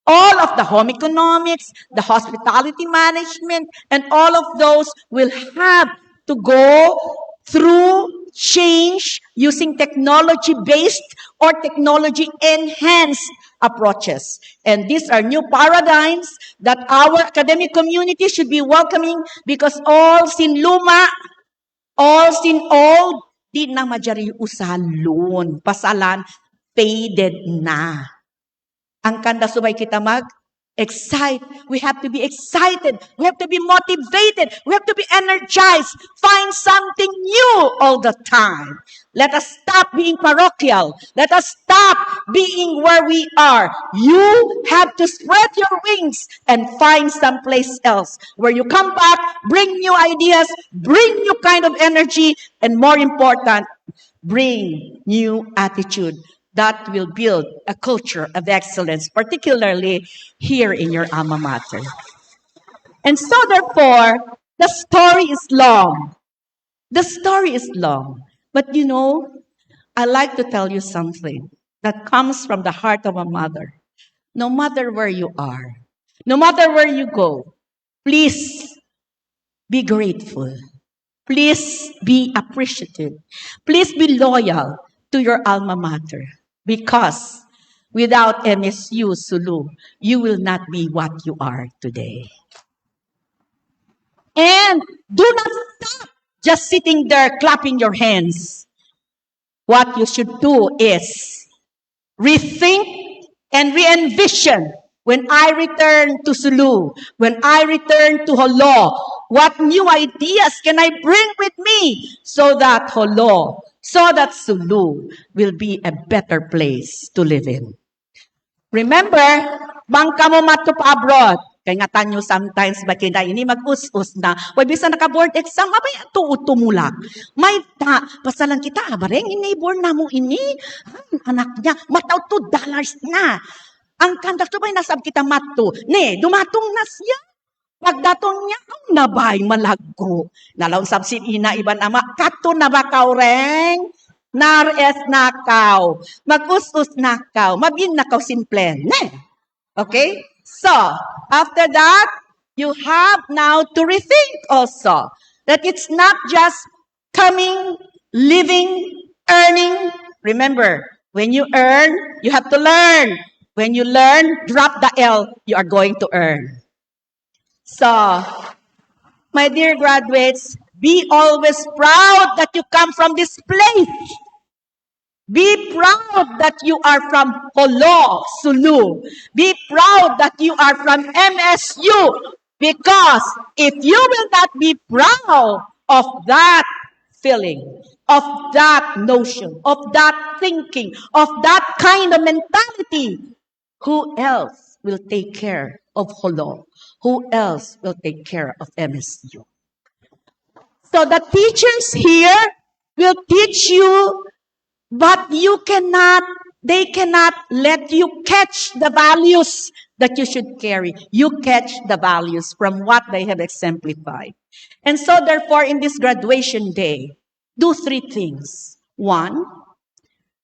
All of the home economics, the hospitality management, and all of those will have to go through change using technology-based or technology-enhanced approaches. And these are new paradigms that our academic community should be welcoming because all sin luma, all sin old, di na majari usalon, pasalan, faded na. Ang kanda subay kita excite. We have to be excited. We have to be motivated. We have to be energized. Find something new all the time. Let us stop being parochial. Let us stop being where we are. You have to spread your wings and find someplace else where you come back, bring new ideas, bring new kind of energy, and more important, bring new attitude that will build a culture of excellence, particularly here in your alma mater. And so therefore, the story is long. The story is long. But I like to tell you something that comes from the heart of a mother. No matter where you are, no matter where you go, please be grateful. Please be appreciative. Please be loyal to your alma mater. Because without MSU-Sulu, you will not be what you are today. And do not stop just sitting there clapping your hands. What you should do is rethink and re-envision. When I return to Sulu, when I return to Holo, what new ideas can I bring with me so that Holo, so that Sulu will be a better place to live in? Remember, bangka mo mato pa abroad. Kaya nga tanyo sometimes, ba kina ini mag-us-us na. Wag bisa naka-board exam, abay tumulak. May pasalan kita, abareng ini-board na mo ini. Anak niya, mataw $2 na. Ang kandak to ba'y nasab kita mato. Ne, dumatong na siya. Pagdatong niya, ang nabay malaggo. Nalaon sabsin ina iban ama, kato na ba reng? Nares nakaw. Mag-us-us nakaw. Mabin nakaw simple. Ne? Okay? So, after that, you have now to rethink also that it's not just coming, living, earning. Remember, when you earn, you have to learn. When you learn, drop the L, you are going to earn. So, my dear graduates, be always proud that you come from this place. Be proud that you are from Sulu. Be proud that you are from MSU. Because if you will not be proud of that feeling, of that notion, of that thinking, of that kind of mentality, who else will take care of Holo? Who else will take care of MSU? So the teachers here will teach you, but they cannot let you catch the values that you should carry. You catch the values from what they have exemplified. And so therefore, in this graduation day, do three things. One,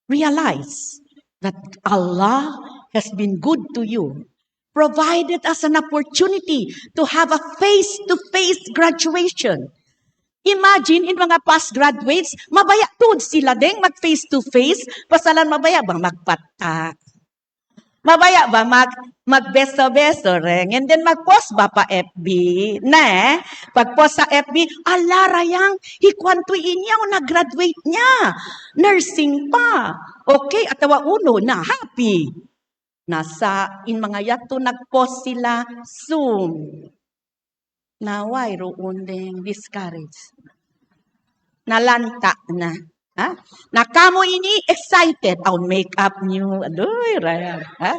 realize that Allah has been good to you, provided us an opportunity to have a face-to-face graduation. Imagine, in mga past graduates, mabaya tuod sila ding mag face-to-face, pasalan mabaya bang magpata? Mabaya ba magbeso-beso ring? And then mag-post ba pa FB? Na pag-post sa FB, ala rayang, hikwantuin niya o nag-graduate niya. Nursing pa. Okay, atawa uno na, happy. Nasa, in mga yato nag-post sila, Zoom. Naway, roon ding discourage. Nalanta na. Ha? Nakamo ini excited. Aun makeup niyo. Adoy, raya. Ha?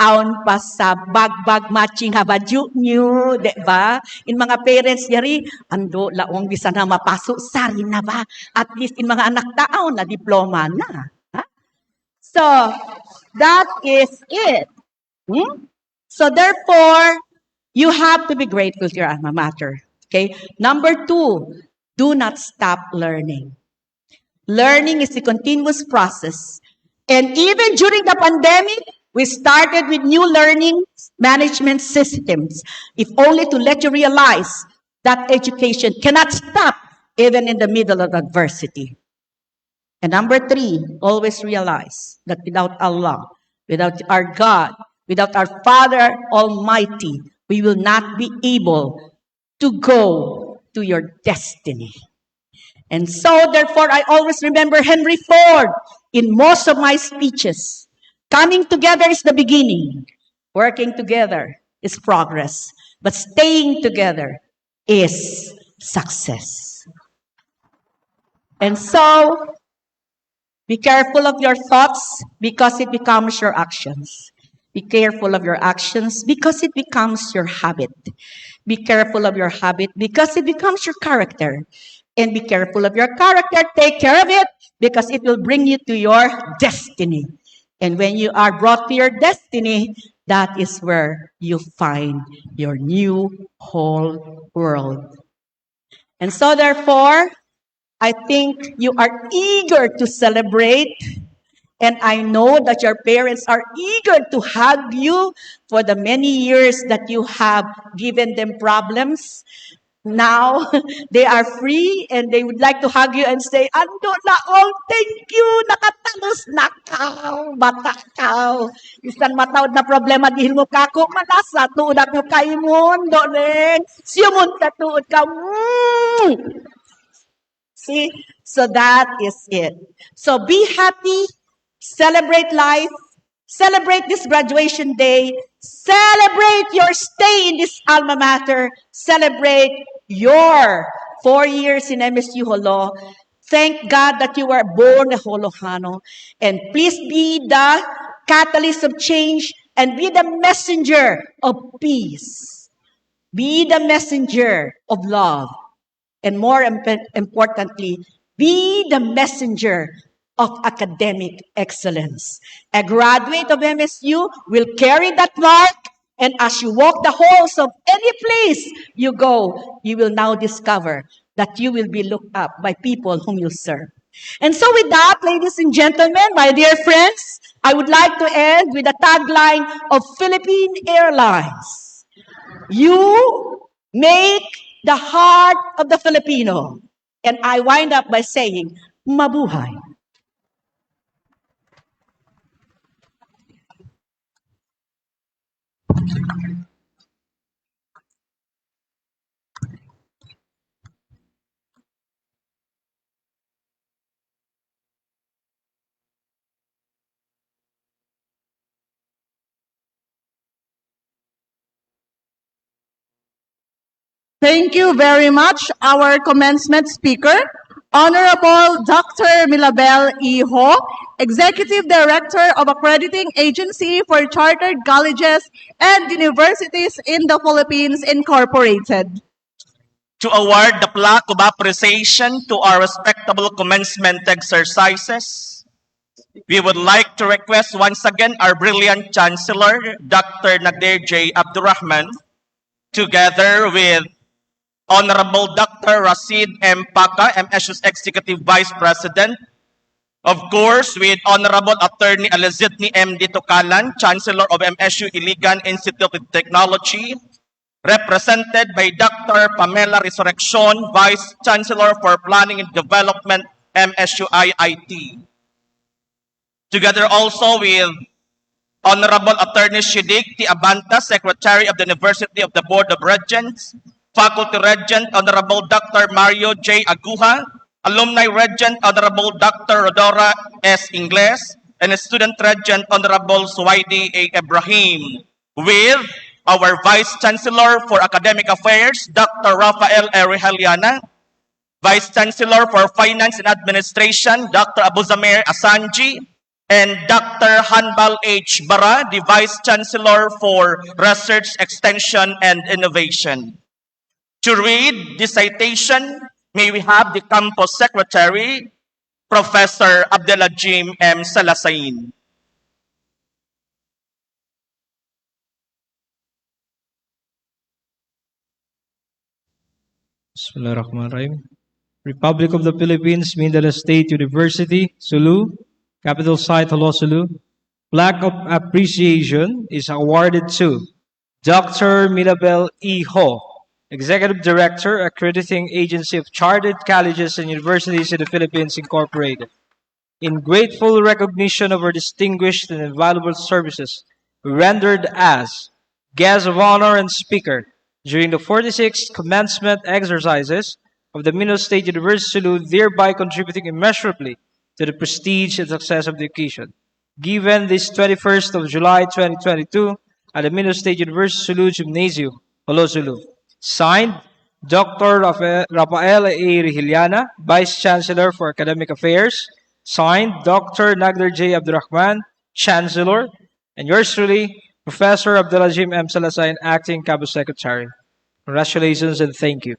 Aun pa sa bag matching habadyo niyo. Diba? In mga parents yari, ando laong bisa na mapasok sari na ba? At least in mga anak taon na diploma na. Ha? So, that is it. So therefore, you have to be grateful to your alma mater. Okay? Number 2, do not stop learning. Learning is a continuous process. And even during the pandemic, we started with new learning management systems, if only to let you realize that education cannot stop even in the middle of adversity. And number 3, always realize that without Allah, without our God, without our Father Almighty, we will not be able to go to your destiny. And so, therefore, I always remember Henry Ford in most of my speeches. Coming together is the beginning. Working together is progress. But staying together is success. And so, be careful of your thoughts because it becomes your actions. Be careful of your actions because it becomes your habit. Be careful of your habit because it becomes your character. And be careful of your character. Take care of it because it will bring you to your destiny. And when you are brought to your destiny, that is where you find your new whole world. And so therefore, I think you are eager to celebrate. And I know that your parents are eager to hug you for the many years that you have given them problems. Now, they are free and they would like to hug you and say, ando na all, thank you, nakatalos na kao, bata kao. Isang matawad na problema, dihil mo kako, malasa, tuod ako kay mundo, rin. Siyumon ka tuod ka. See? So that is it. So be happy, celebrate life, celebrate this graduation day, celebrate your stay in this alma mater, celebrate your 4 years in MSU Holo. Thank God that you were born a Holohano. And please be the catalyst of change and be the messenger of peace. Be the messenger of love. And more importantly, be the messenger of academic excellence. A graduate of MSU will carry that mark, and as you walk the halls of any place you go, you will now discover that you will be looked up by people whom you serve. And so with that, ladies and gentlemen, my dear friends, I would like to end with a tagline of Philippine Airlines. You make the heart of the Filipino. And I wind up by saying, mabuhay. Thank you very much, our commencement speaker, Honorable Dr. MILABEL E. Ho, Executive Director of Accrediting Agency for Chartered Colleges and Universities in the Philippines, Incorporated. To award the plaque of appreciation to our respectable commencement exercises, we would like to request once again our brilliant Chancellor, Dr. Nagdir J. Abdurrahman, together with Honorable Dr. Rashid M. Paca, MSU's Executive Vice President, of course, with Honorable Attorney Alizidni M.D. Tocalan, Chancellor of MSU Iligan Institute of Technology, represented by Dr. Pamela Resurrection, Vice Chancellor for Planning and Development, MSU IIT. Together also with Honorable Attorney Shidik T. Abanta, Secretary of the University of the Board of Regents, Faculty Regent Honorable Dr. Mario J. Aguja, Alumni Regent Honorable Dr. Rodora S. Ingles, and Student Regent Honorable Suwaidi A. Ibrahim, with our Vice Chancellor for Academic Affairs, Dr. Rafael A. Rehaliana, Vice Chancellor for Finance and Administration, Dr. Abuzamir Asanji, and Dr. Hanbal H. Bara, the Vice Chancellor for Research, Extension, and Innovation. To read the citation, may we have the Campus Secretary, Professor Abdelajim M. Salasain. Bismillahirrahmanirrahim. Republic of the Philippines, Mindanao State University, Sulu, capital site Sulu. Plaque of appreciation is awarded to Dr. MILABEL E. Ho, Executive Director, Accrediting Agency of Chartered Colleges and Universities in the Philippines, Incorporated. In grateful recognition of her distinguished and invaluable services rendered as guest of honor and speaker during the 46th Commencement exercises of the Mindanao State University-Sulu, thereby contributing immeasurably to the prestige and success of the occasion. Given this 21st of July 2022 at the Mindanao State University-Sulu Gymnasium, Sulu. Signed, Dr. Rafael A. Rehiliana, Vice Chancellor for Academic Affairs. Signed, Dr. Nagdir J. Abdurrahman, Chancellor. And yours truly, Professor Abdelajim M. Salasain, Acting Campus Secretary. Congratulations and thank you.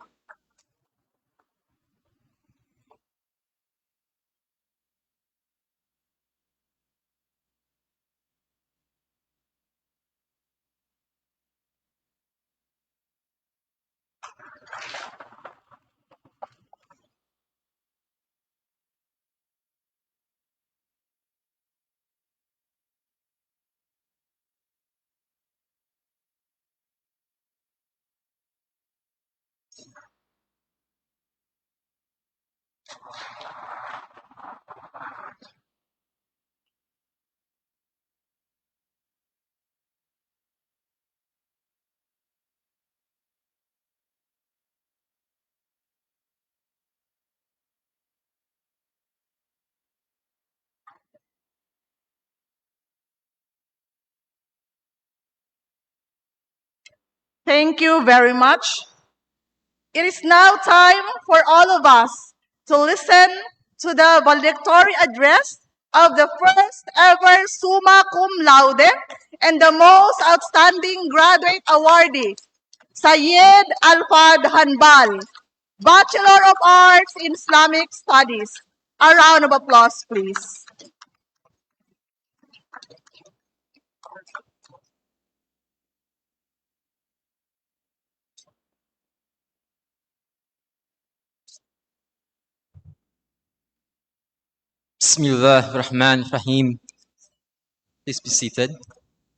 Thank you very much. It is now time for all of us to listen to the valedictory address of the first ever summa cum laude and the most outstanding graduate awardee, Syed Alfad Hanbal, Bachelor of Arts in Islamic Studies. A round of applause, please. Bismillahirrahmanirrahim. Please be seated.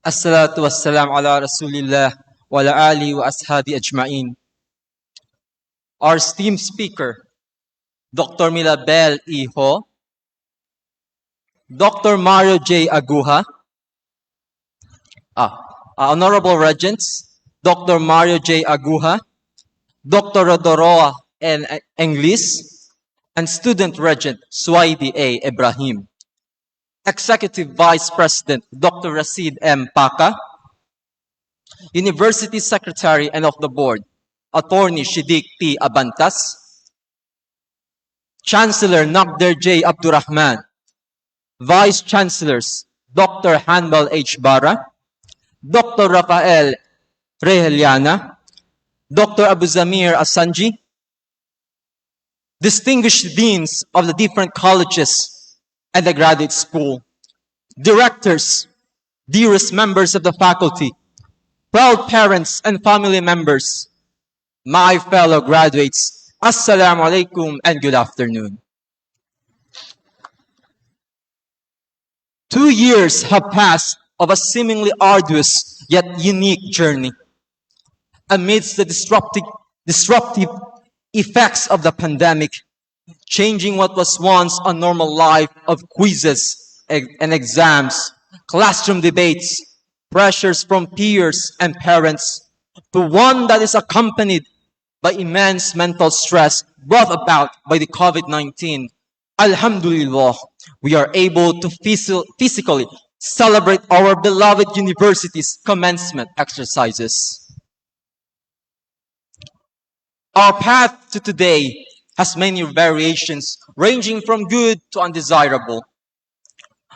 As-salatu was-salam ala Rasulillah wa ala alihi wa ashabi ajma'in. Our esteemed speaker, Dr. MILABEL E. Ho, Dr. Mario J. Aguja, Honorable Regents, Dr. Mario J. Aguja, Dr. Rodoroa N. Englis, and Student Regent Suwaidi A. Ibrahim. Executive Vice President Dr. Rashid M. Paca, University Secretary and of the Board, Attorney Shidik P. Abantas, Chancellor Nagder J. Abdurrahman, Vice Chancellors Dr. Hanbal H. Barra, Dr. Rafael Reheliana, Dr. Abu Zamir Asanji, distinguished deans of the different colleges and the graduate school, directors, dearest members of the faculty, proud parents and family members, my fellow graduates, Assalamu alaikum and good afternoon. 2 years have passed of a seemingly arduous yet unique journey. Amidst the disruptive effects of the pandemic, changing what was once a normal life of quizzes and exams, classroom debates, pressures from peers and parents, to one that is accompanied by immense mental stress brought about by the COVID-19. Alhamdulillah, we are able to physically celebrate our beloved university's commencement exercises. Our path to today has many variations, ranging from good to undesirable.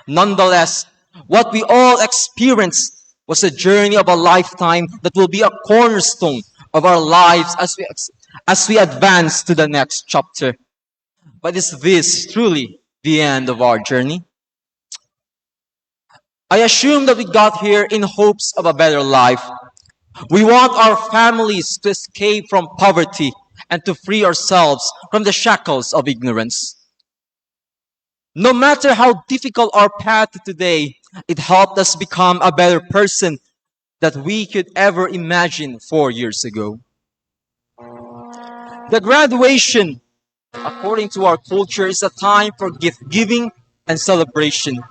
Nonetheless, what we all experienced was a journey of a lifetime that will be a cornerstone of our lives as we advance to the next chapter. But is this truly the end of our journey? I assume that we got here in hopes of a better life. We want our families to escape from poverty and to free ourselves from the shackles of ignorance. No matter how difficult our path today, it helped us become a better person than we could ever imagine 4 years ago. The graduation, according to our culture, is a time for gift giving and celebration.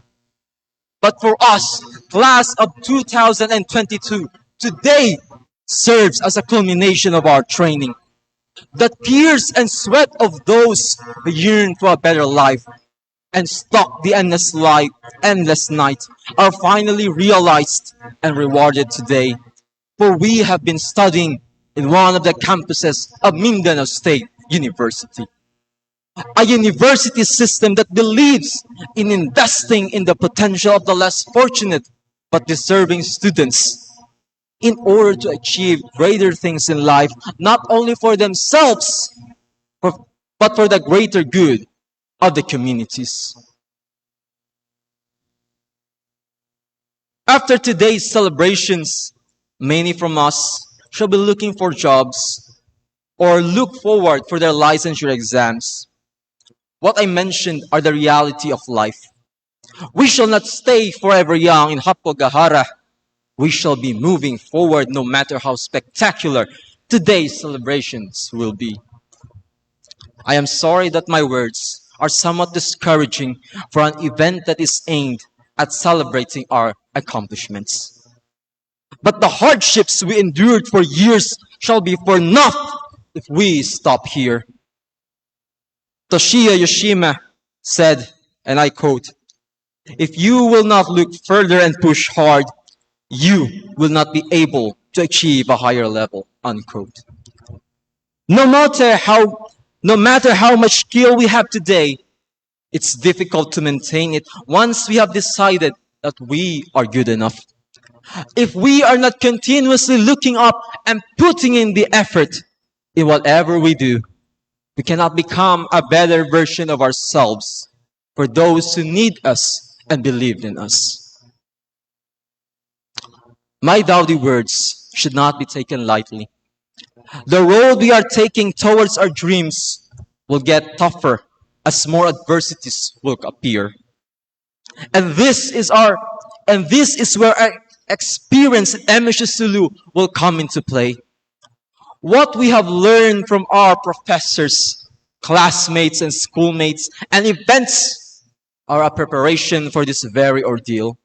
But for us, class of 2022, today serves as a culmination of our training. The tears and sweat of those who yearn for a better life and stalk the endless night are finally realized and rewarded today. For we have been studying in one of the campuses of Mindanao State University. A university system that believes in investing in the potential of the less fortunate but deserving students in order to achieve greater things in life, not only for themselves, but for the greater good of the communities. After today's celebrations, many from us shall be looking for jobs or look forward for their licensure exams. What I mentioned are the reality of life. We shall not stay forever young in Hapogahara. We shall be moving forward no matter how spectacular today's celebrations will be. I am sorry that my words are somewhat discouraging for an event that is aimed at celebrating our accomplishments. But the hardships we endured for years shall be for naught if we stop here. Toshiya Yoshima said, and I quote, "If you will not look further and push hard, you will not be able to achieve a higher level," unquote. No matter how much skill we have today, it's difficult to maintain it once we have decided that we are good enough. If we are not continuously looking up and putting in the effort in whatever we do, we cannot become a better version of ourselves for those who need us and believe in us. My Daudi words should not be taken lightly. The road we are taking towards our dreams will get tougher as more adversities will appear. And this is where our experience at MSU-Sulu will come into play. What we have learned from our professors, classmates, and schoolmates, and events are a preparation for this very ordeal.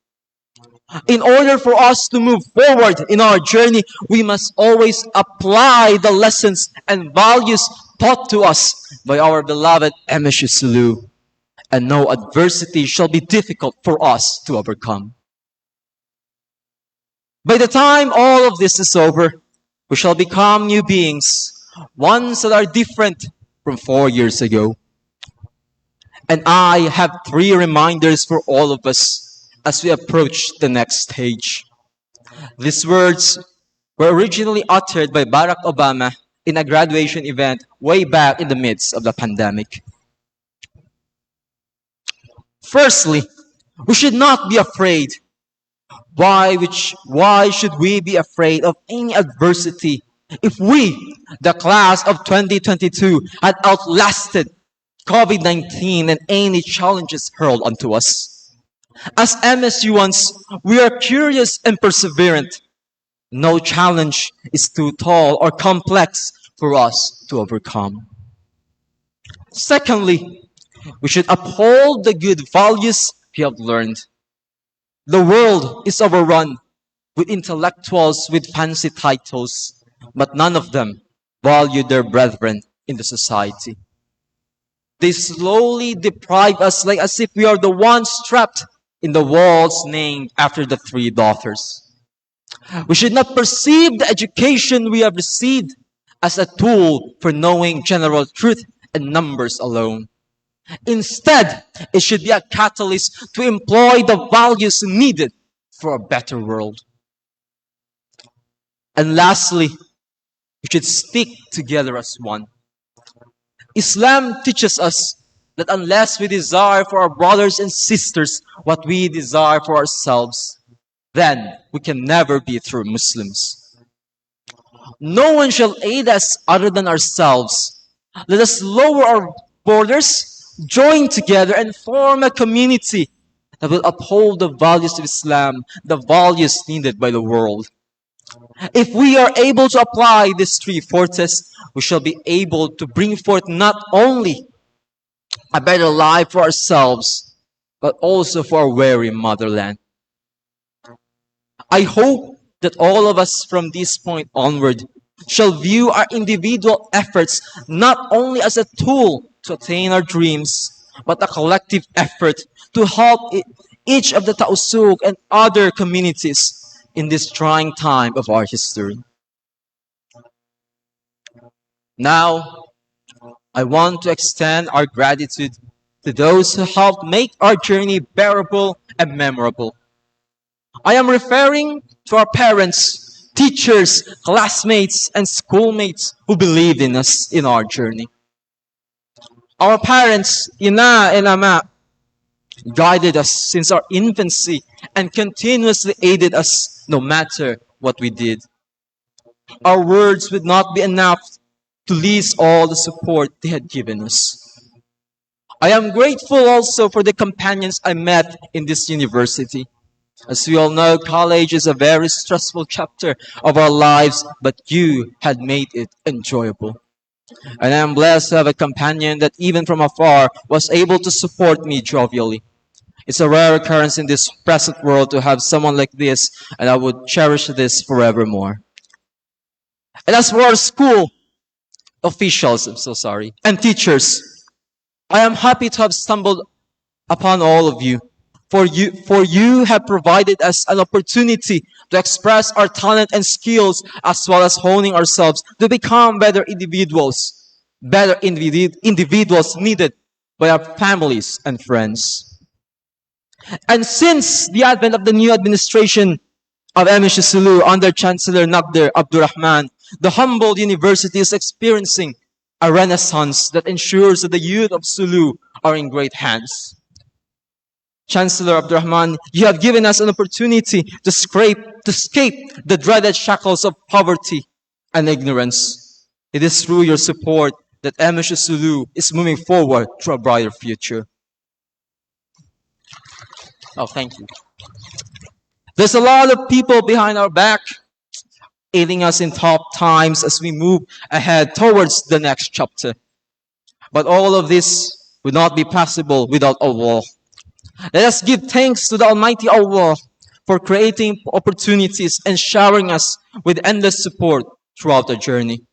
In order for us to move forward in our journey, we must always apply the lessons and values taught to us by our beloved MSU-Sulu, and no adversity shall be difficult for us to overcome. By the time all of this is over, we shall become new beings ones that are different from 4 years ago. And I have 3 reminders for all of us as we approach the next stage. These words were originally uttered by Barack Obama in a graduation event way back in the midst of the pandemic. Firstly, we should not be afraid. Why should we be afraid of any adversity if we, the class of 2022, had outlasted COVID-19 and any challenges hurled onto us? As MSUans, we are curious and perseverant. No challenge is too tall or complex for us to overcome. Secondly, we should uphold the good values we have learned. The world is overrun with intellectuals with fancy titles, but none of them value their brethren in the society. They slowly deprive us like as if we are the ones trapped in the walls named after the 3 daughters. We should not perceive the education we have received as a tool for knowing general truth and numbers alone. Instead, it should be a catalyst to employ the values needed for a better world. And lastly, we should stick together as one. Islam teaches us that unless we desire for our brothers and sisters what we desire for ourselves, then we can never be true Muslims. No one shall aid us other than ourselves. Let us lower our borders, join together, and form a community that will uphold the values of Islam, the values needed by the world. If we are able to apply these 3 forces, we shall be able to bring forth not only a better life for ourselves, but also for our weary motherland. I hope that all of us from this point onward shall view our individual efforts not only as a tool to attain our dreams, but a collective effort to help each of the Tausug and other communities in this trying time of our history. Now, I want to extend our gratitude to those who helped make our journey bearable and memorable. I am referring to our parents, teachers, classmates, and schoolmates who believed in us in our journey. Our parents, Ina and Ama, guided us since our infancy and continuously aided us no matter what we did. Our words would not be enough to list all the support they had given us. I am grateful also for the companions I met in this university. As we all know, college is a very stressful chapter of our lives, but you had made it enjoyable. And I am blessed to have a companion that even from afar was able to support me jovially. It's a rare occurrence in this present world to have someone like this, and I would cherish this forevermore. And as for our school officials, and teachers, I am happy to have stumbled upon all of you. For you have provided us an opportunity to express our talent and skills as well as honing ourselves to become better individuals needed by our families and friends. And since the advent of the new administration of MSU-Sulu under Chancellor Nagdir Abdurrahman, the humble university is experiencing a renaissance that ensures that the youth of Sulu are in great hands. Chancellor Abdurrahman, you have given us an opportunity to escape the dreaded shackles of poverty and ignorance. It is through your support that MSU-Sulu is moving forward to a brighter future. Oh, thank you. There's a lot of people behind our back, aiding us in tough times as we move ahead towards the next chapter. But all of this would not be possible without Allah. Let us give thanks to the Almighty Allah for creating opportunities and showering us with endless support throughout our journey.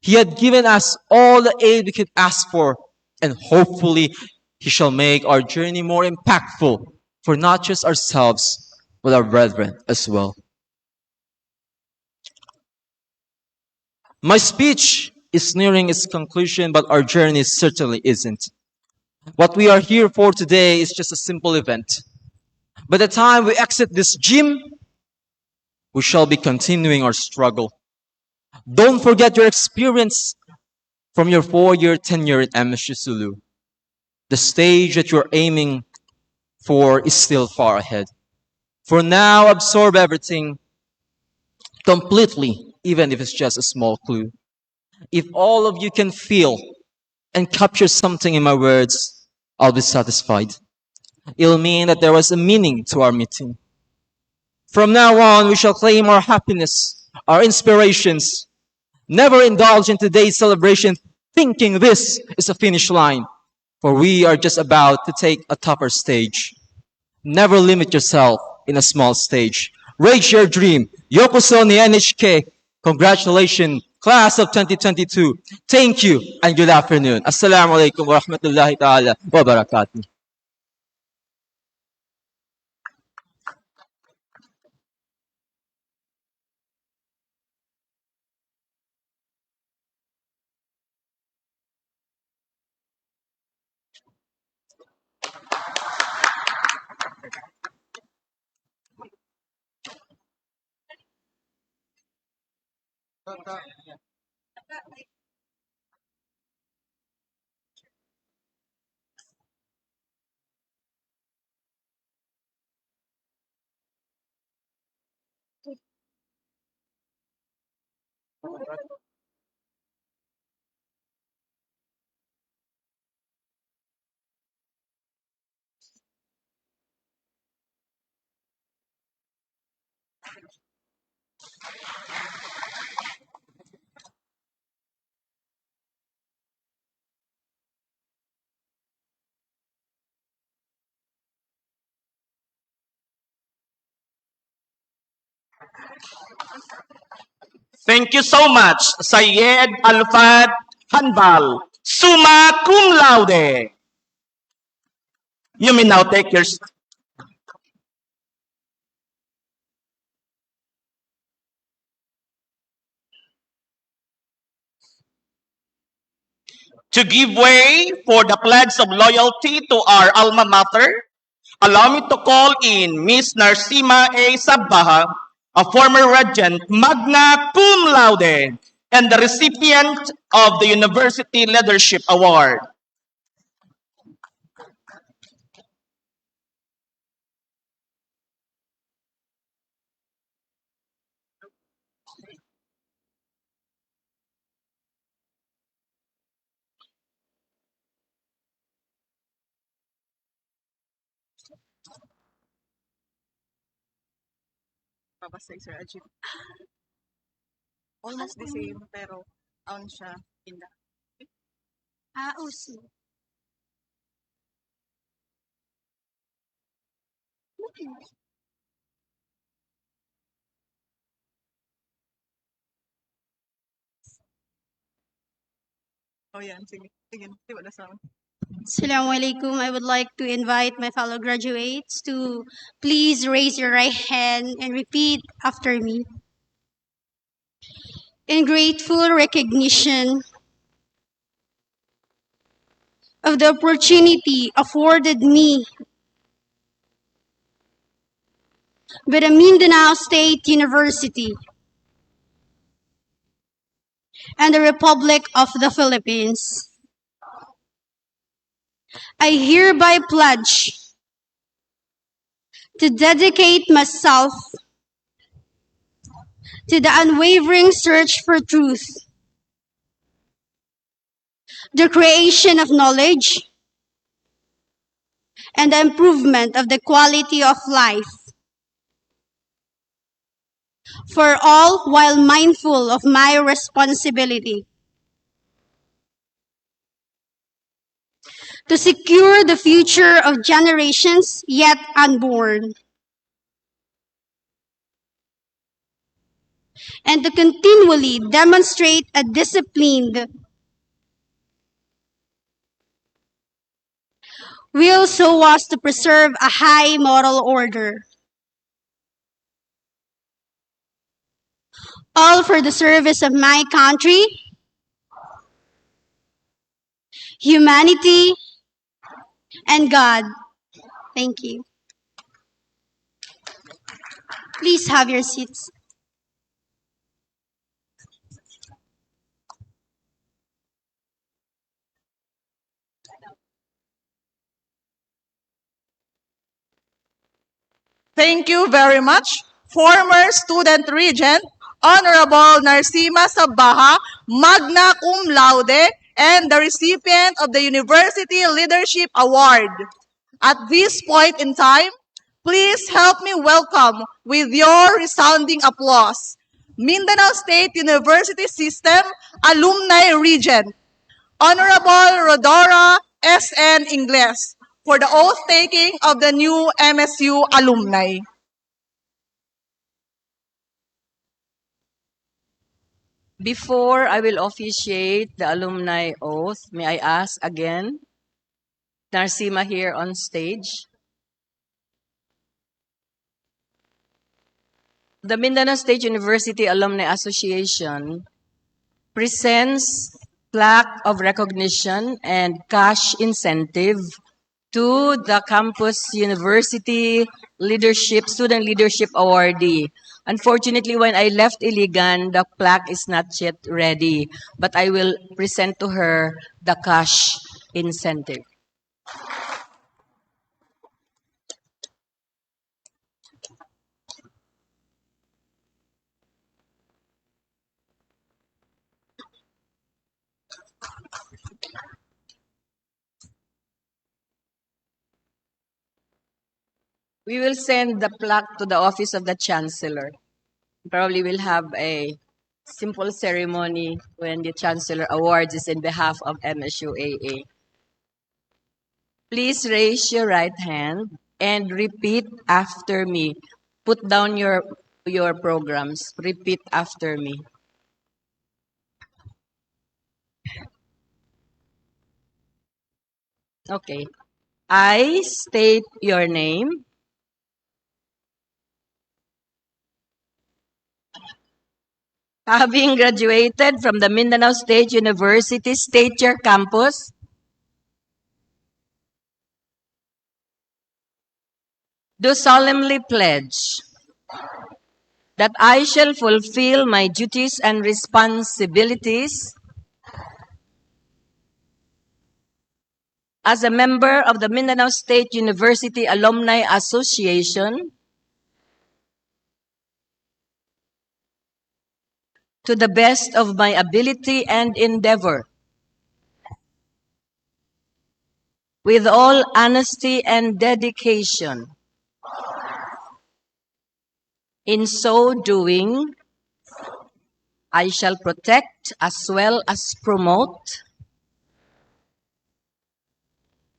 He had given us all the aid we could ask for, and hopefully He shall make our journey more impactful for not just ourselves, but our brethren as well. My speech is nearing its conclusion, but our journey certainly isn't. What we are here for today is just a simple event. By the time we exit this gym, we shall be continuing our struggle. Don't forget your experience from your 4-year tenure at MSU-Sulu. The stage that you're aiming for is still far ahead. For now, absorb everything completely, even if it's just a small clue. If all of you can feel and capture something in my words, I'll be satisfied. It'll mean that there was a meaning to our meeting. From now on, we shall claim our happiness, our inspirations. Never indulge in today's celebration thinking this is a finish line, for we are just about to take a tougher stage. Never limit yourself in a small stage. Reach your dream. Yokoso ni NHK. Congratulations, class of 2022. Thank you and good afternoon. Assalamu alaikum wa rahmatullahi ta'ala wa barakatuh. Thank you so much, Syed Alfad Hanbal, summa cum laude. You may now take your to give way for the pledge of loyalty to our alma mater. Allow me to call in Miss Narsima A. Sabbaha, a former regent magna cum laude and the recipient of the University Leadership Award. Babasay Sir Ajit. Almost the same, pero aun siya inda. Uso. Oh yan, sige. Sige, di wala sound. Assalamualaikum. I would like to invite my fellow graduates to please raise your right hand and repeat after me. In grateful recognition of the opportunity afforded me by the Mindanao State University and the Republic of the Philippines, I hereby pledge to dedicate myself to the unwavering search for truth, the creation of knowledge, and the improvement of the quality of life for all while mindful of my responsibility to secure the future of generations yet unborn, and to continually demonstrate a disciplined will so as to preserve a high moral order, all for the service of my country humanity, and God. Thank you. Please have your seats. Thank you very much, former student regent, Honorable Narsima Sabaha, magna cum laude, and the recipient of the University Leadership Award. At this point in time, please help me welcome with your resounding applause, Mindanao State University System Alumni Regent, Honorable Rodora S.N. Ingles, for the oath-taking of the new MSU alumni. Before I will officiate the alumni oath, may I ask again, Narsima here on stage. The Mindanao State University Alumni Association presents plaque of recognition and cash incentive to the campus university student leadership awardee. Unfortunately, when I left Iligan, the plaque is not yet ready, but I will present to her the cash incentive. We will send the plaque to the office of the Chancellor. Probably we'll have a simple ceremony when the Chancellor awards is in behalf of MSU-AA. Please raise your right hand and repeat after me. Put down your programs. Repeat after me. Okay. I state your name. Having graduated from the Mindanao State University, state your campus. Do solemnly pledge that I shall fulfill my duties and responsibilities as a member of the Mindanao State University Alumni Association to the best of my ability and endeavor, with all honesty and dedication. In so doing, I shall protect as well as promote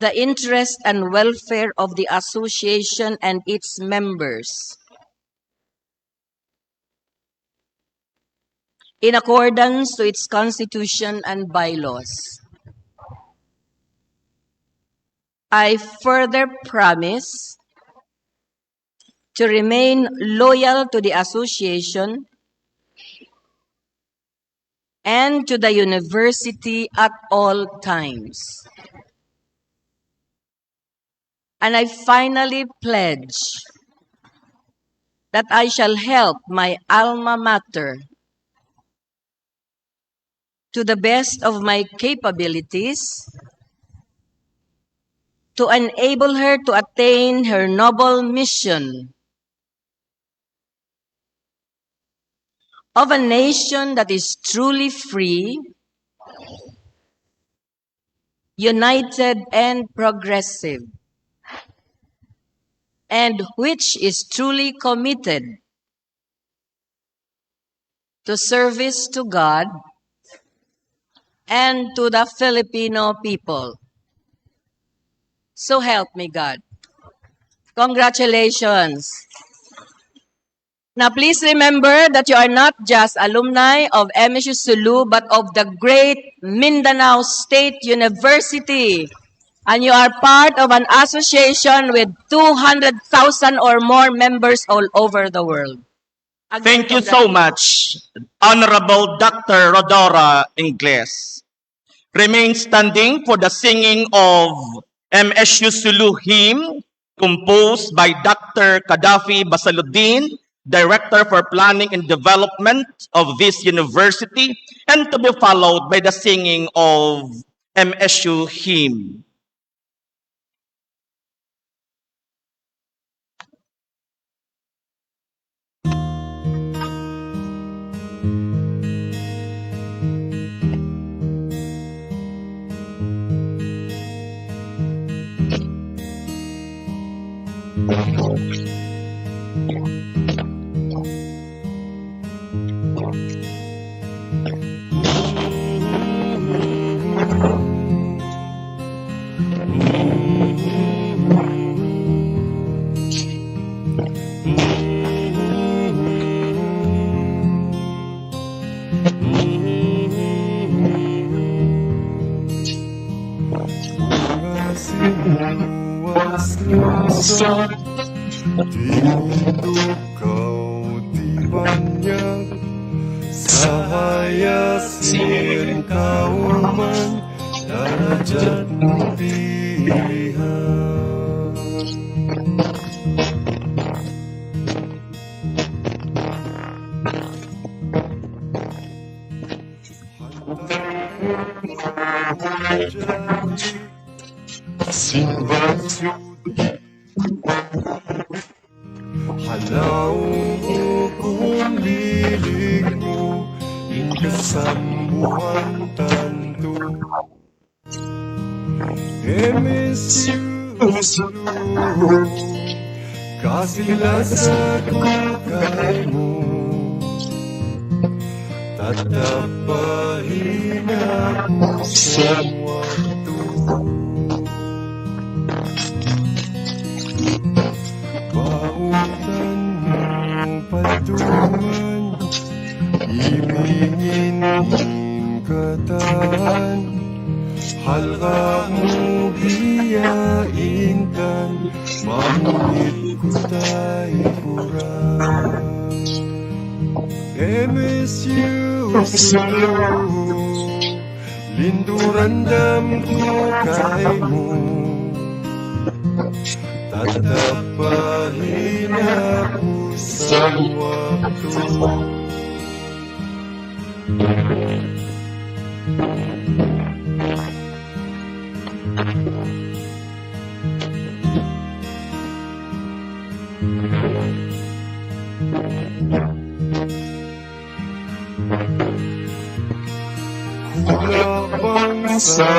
the interest and welfare of the association and its members, in accordance to its constitution and bylaws. I further promise to remain loyal to the association and to the university at all times. And I finally pledge that I shall help my alma mater to the best of my capabilities to enable her to attain her noble mission of a nation that is truly free, united and progressive, and which is truly committed to service to God and to the Filipino people. So help me God. Congratulations. Now please remember that you are not just alumni of MSU-Sulu, but of the great Mindanao State University. And you are part of an association with 200,000 or more members all over the world. Thank you so much, Honorable Dr. Rodora Ingles. remain standing for the singing of MSU-Sulu hymn composed by Dr. Gaddafi Basaluddin, Director for Planning and Development of this university, and to be followed by the singing of MSU hymn. Tindog kau di banyak Sahaya sin kauman Darajat pilihan Simbat Halaw kung lilig mo Inkasambuhan tanto MSU-Sulu Kasilasa kukay mo Tatapahin ako sa wakto Pautan mo patungan Ibigin kataan Halka mo biyain kan Mamunit ko tayo kurang MSU-Sulu Linduran dam ko kay mo Tatapahin ako sa wakto Kulabang sa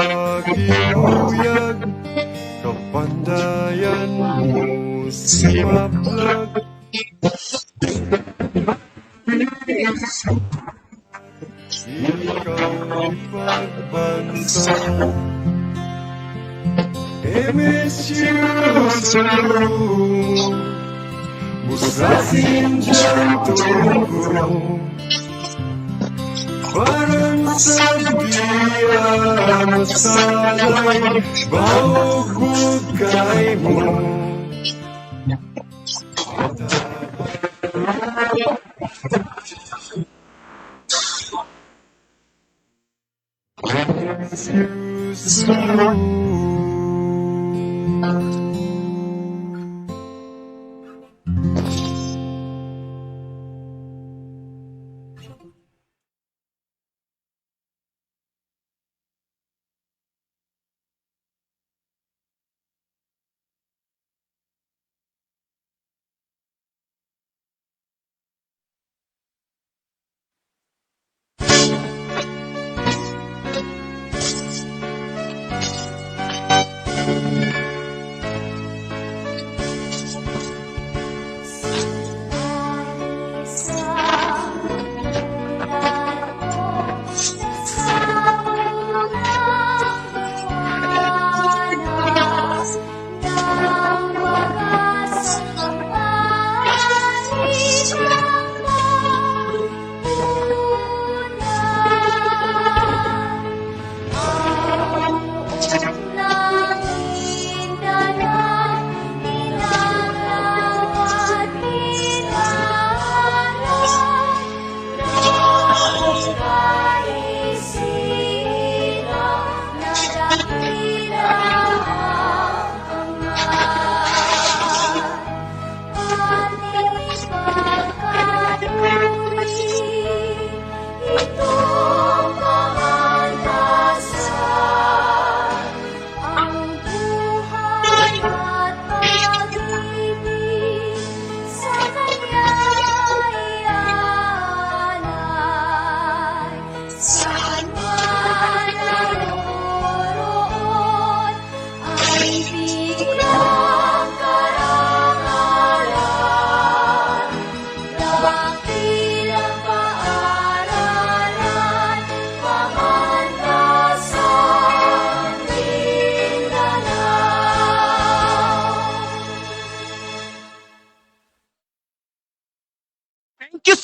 kinuyag Kapandayan mo si Maplag Ikaw ang pagbansa MSU-Sulu Musasin jantung ko Parang sabihan salay Bawag bugay mo MSU-Sulu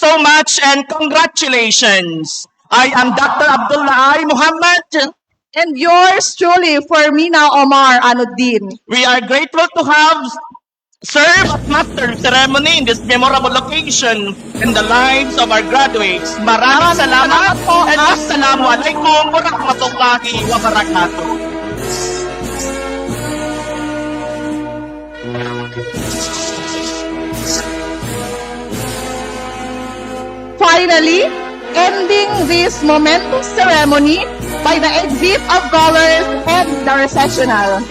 so much and congratulations. I am Dr. Abdullah I. Muhammad. And yours truly, Fermina Omar Anuddin. We are grateful to have served as master of ceremony in this memorable occasion in the lives of our graduates. Maraming salamat po and Assalamualaikum warahmatullahi wabarakatuh. Finally, ending this momentous ceremony by the exit of colors and the recessional.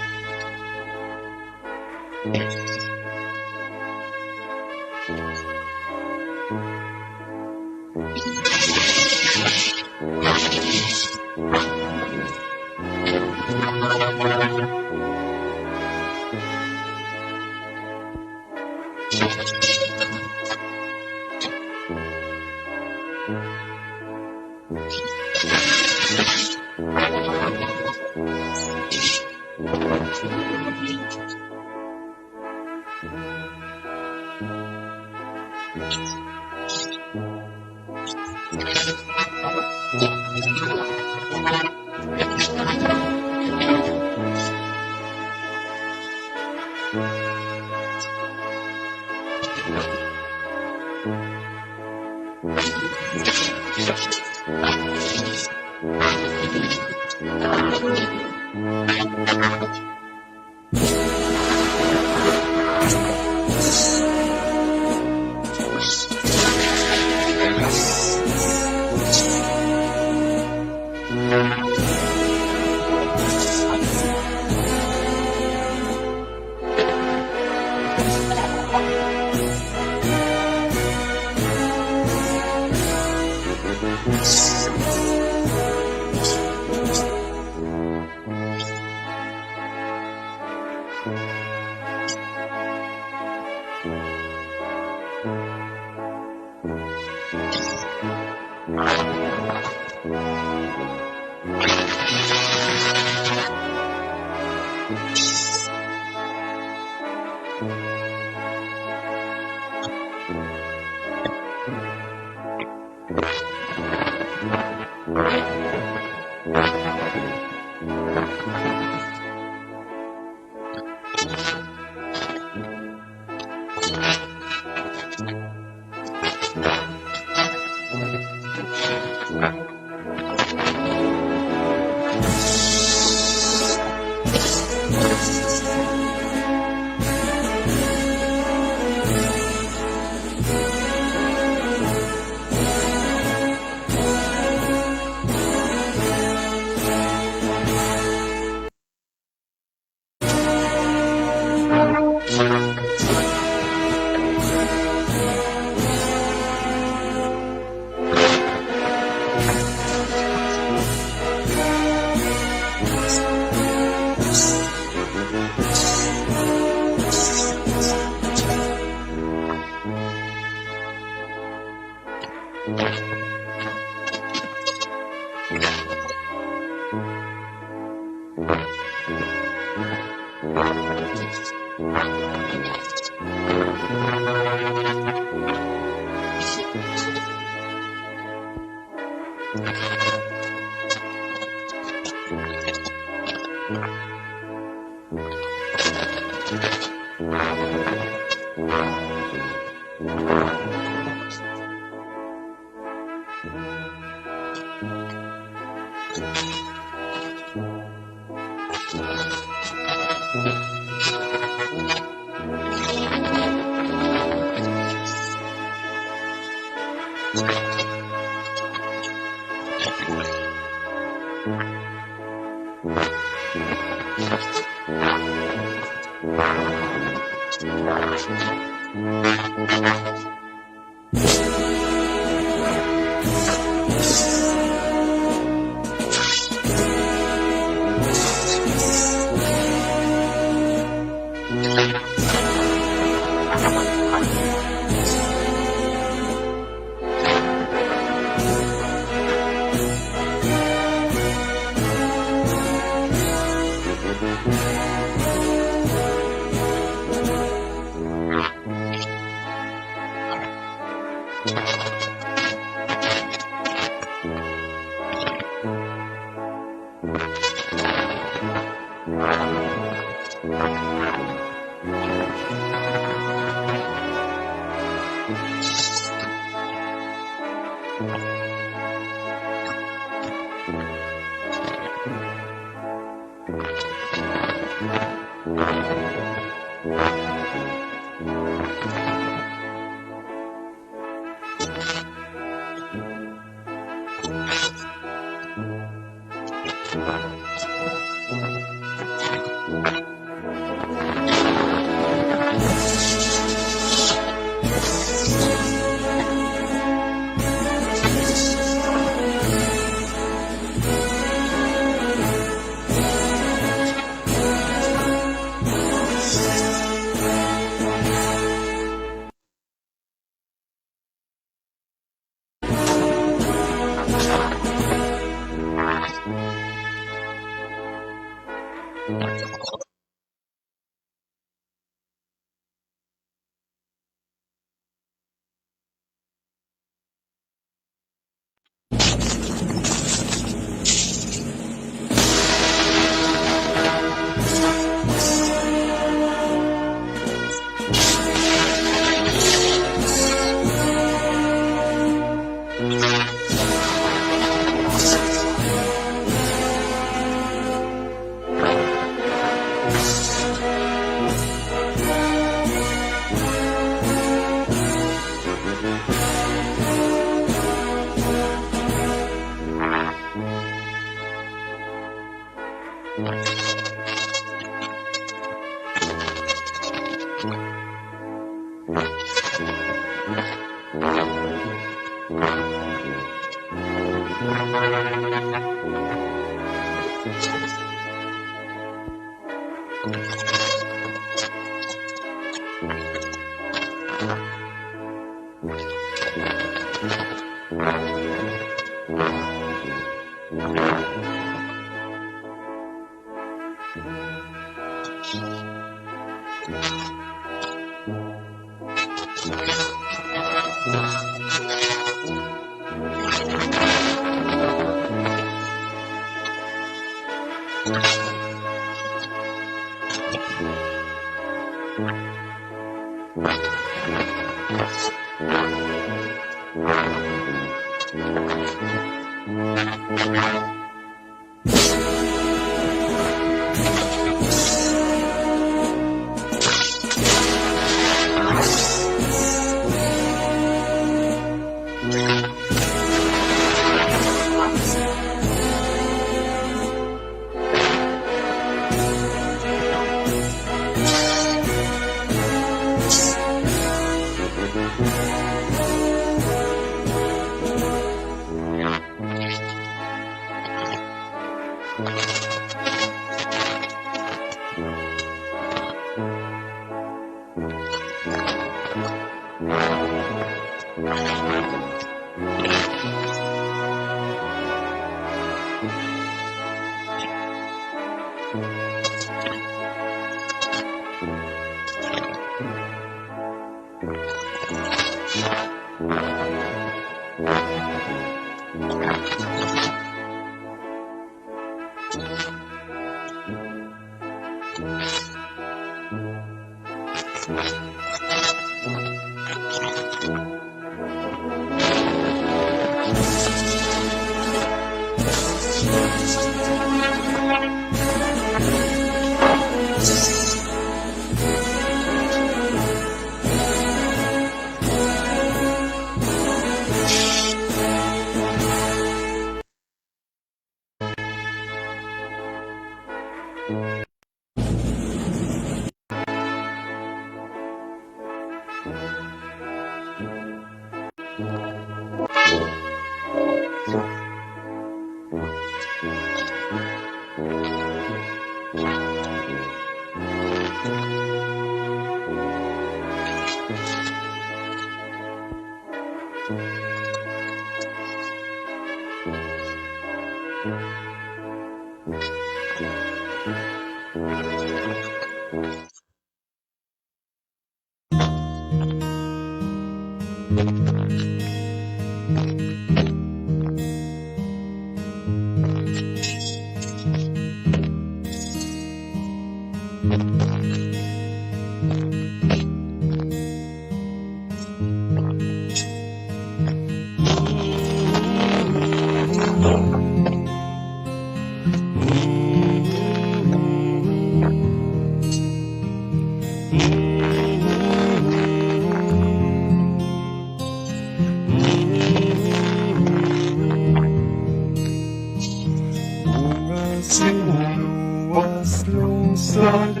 sinuwas lungsad,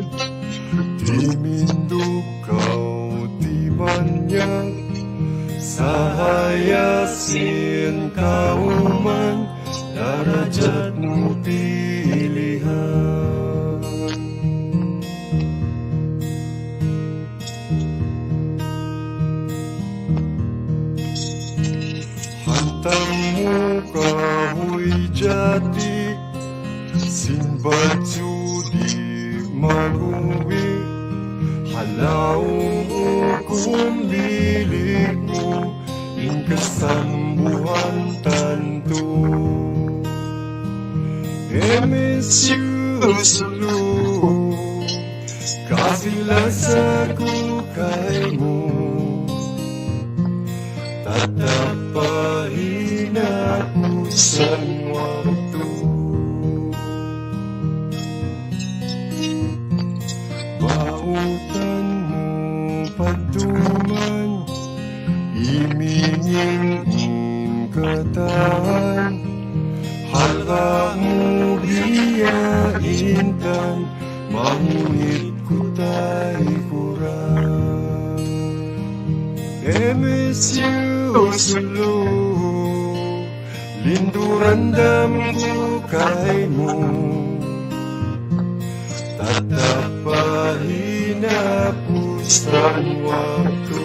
di mindukaw, di manyag, sahayasin kauman, darajat mo pilihan. Hantang mo kahoy jati, simbad judi maguwi, halaw mo kung bilik mo, ingkasambuhan tanto. MSU-Sulu, kasilag sa kukay mo, tatapahin ako sa waktu. Bautan mo patuman, imingin kataan, hala mo biyaintan, mangunit ko tayo kurang. MSU-Sulu, linduran dam kay mo, tatapahin ako sa waktu.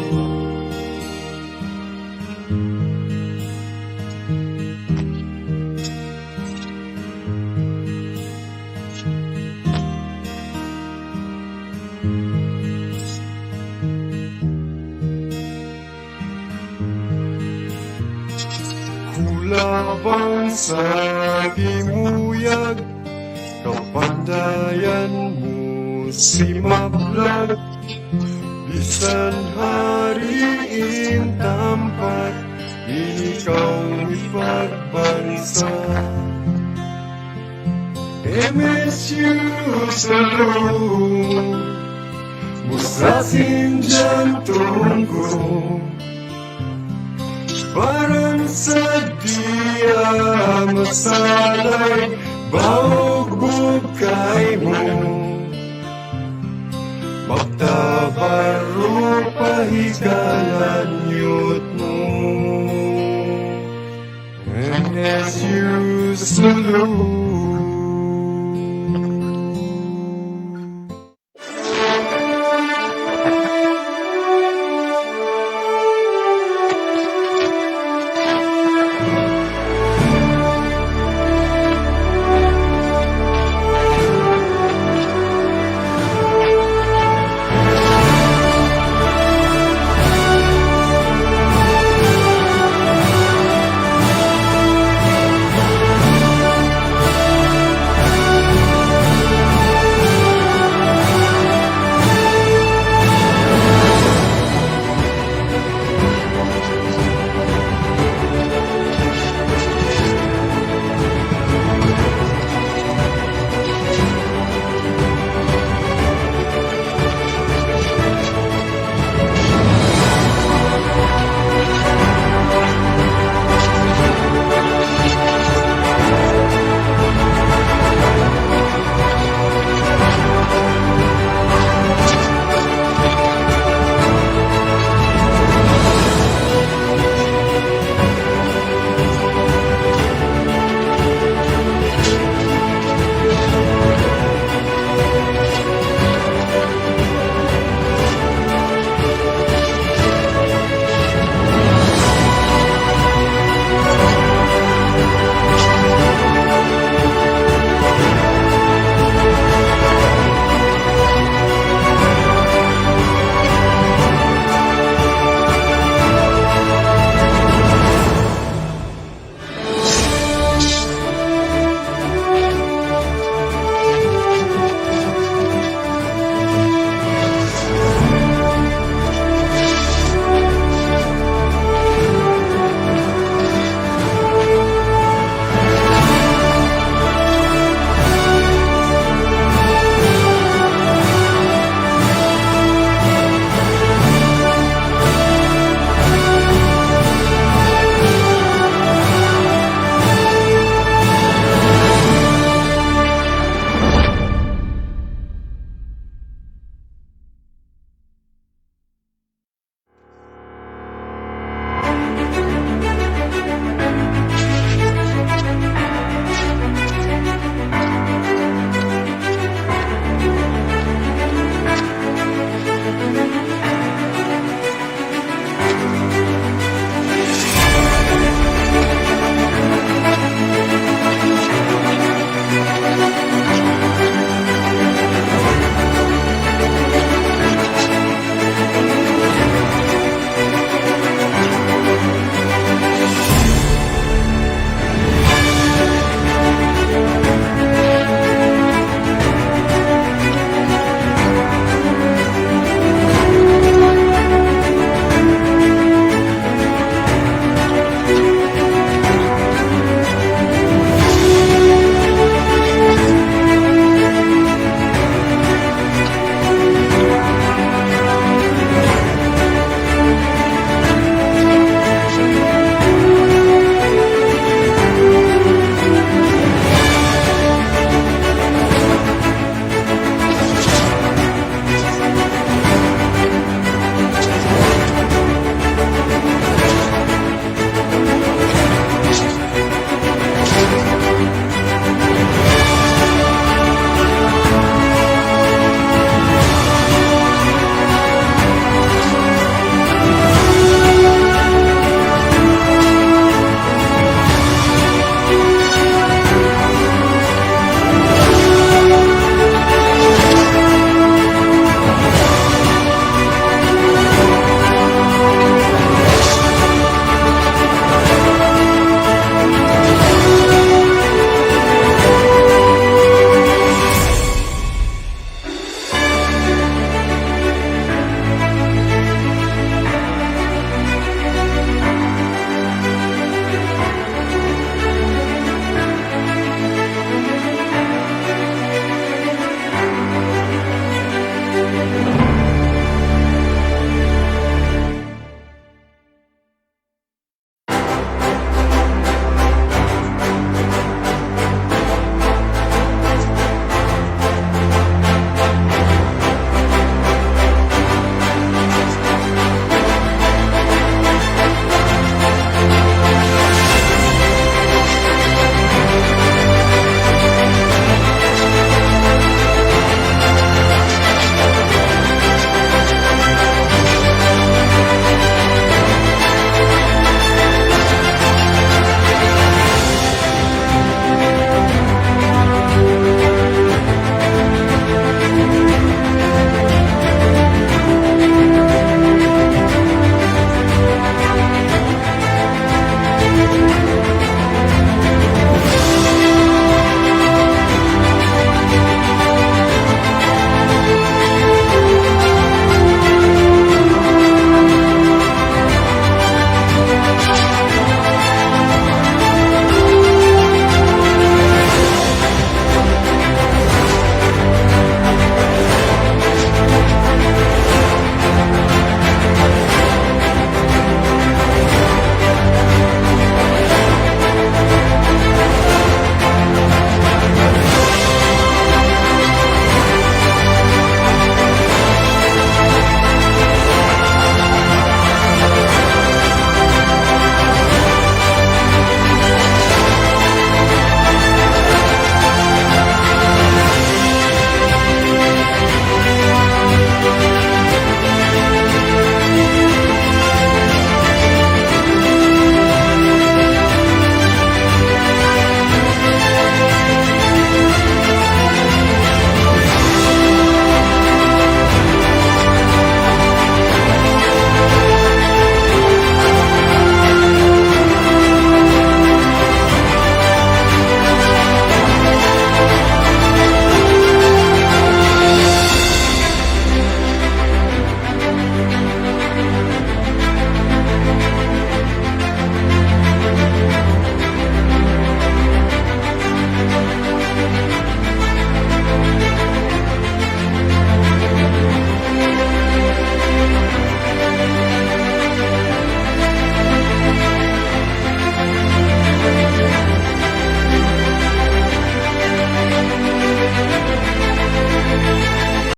Kulabang sa imuyag, kapandayan mo si maplag, bisan hariin tampat, ikaw ipagbansa. MSU-Sulu, musasin jantung ko, parang sa diya masalay, baugbog kay mo, magtabaro pahigalan yut mo. MSU-Sulu,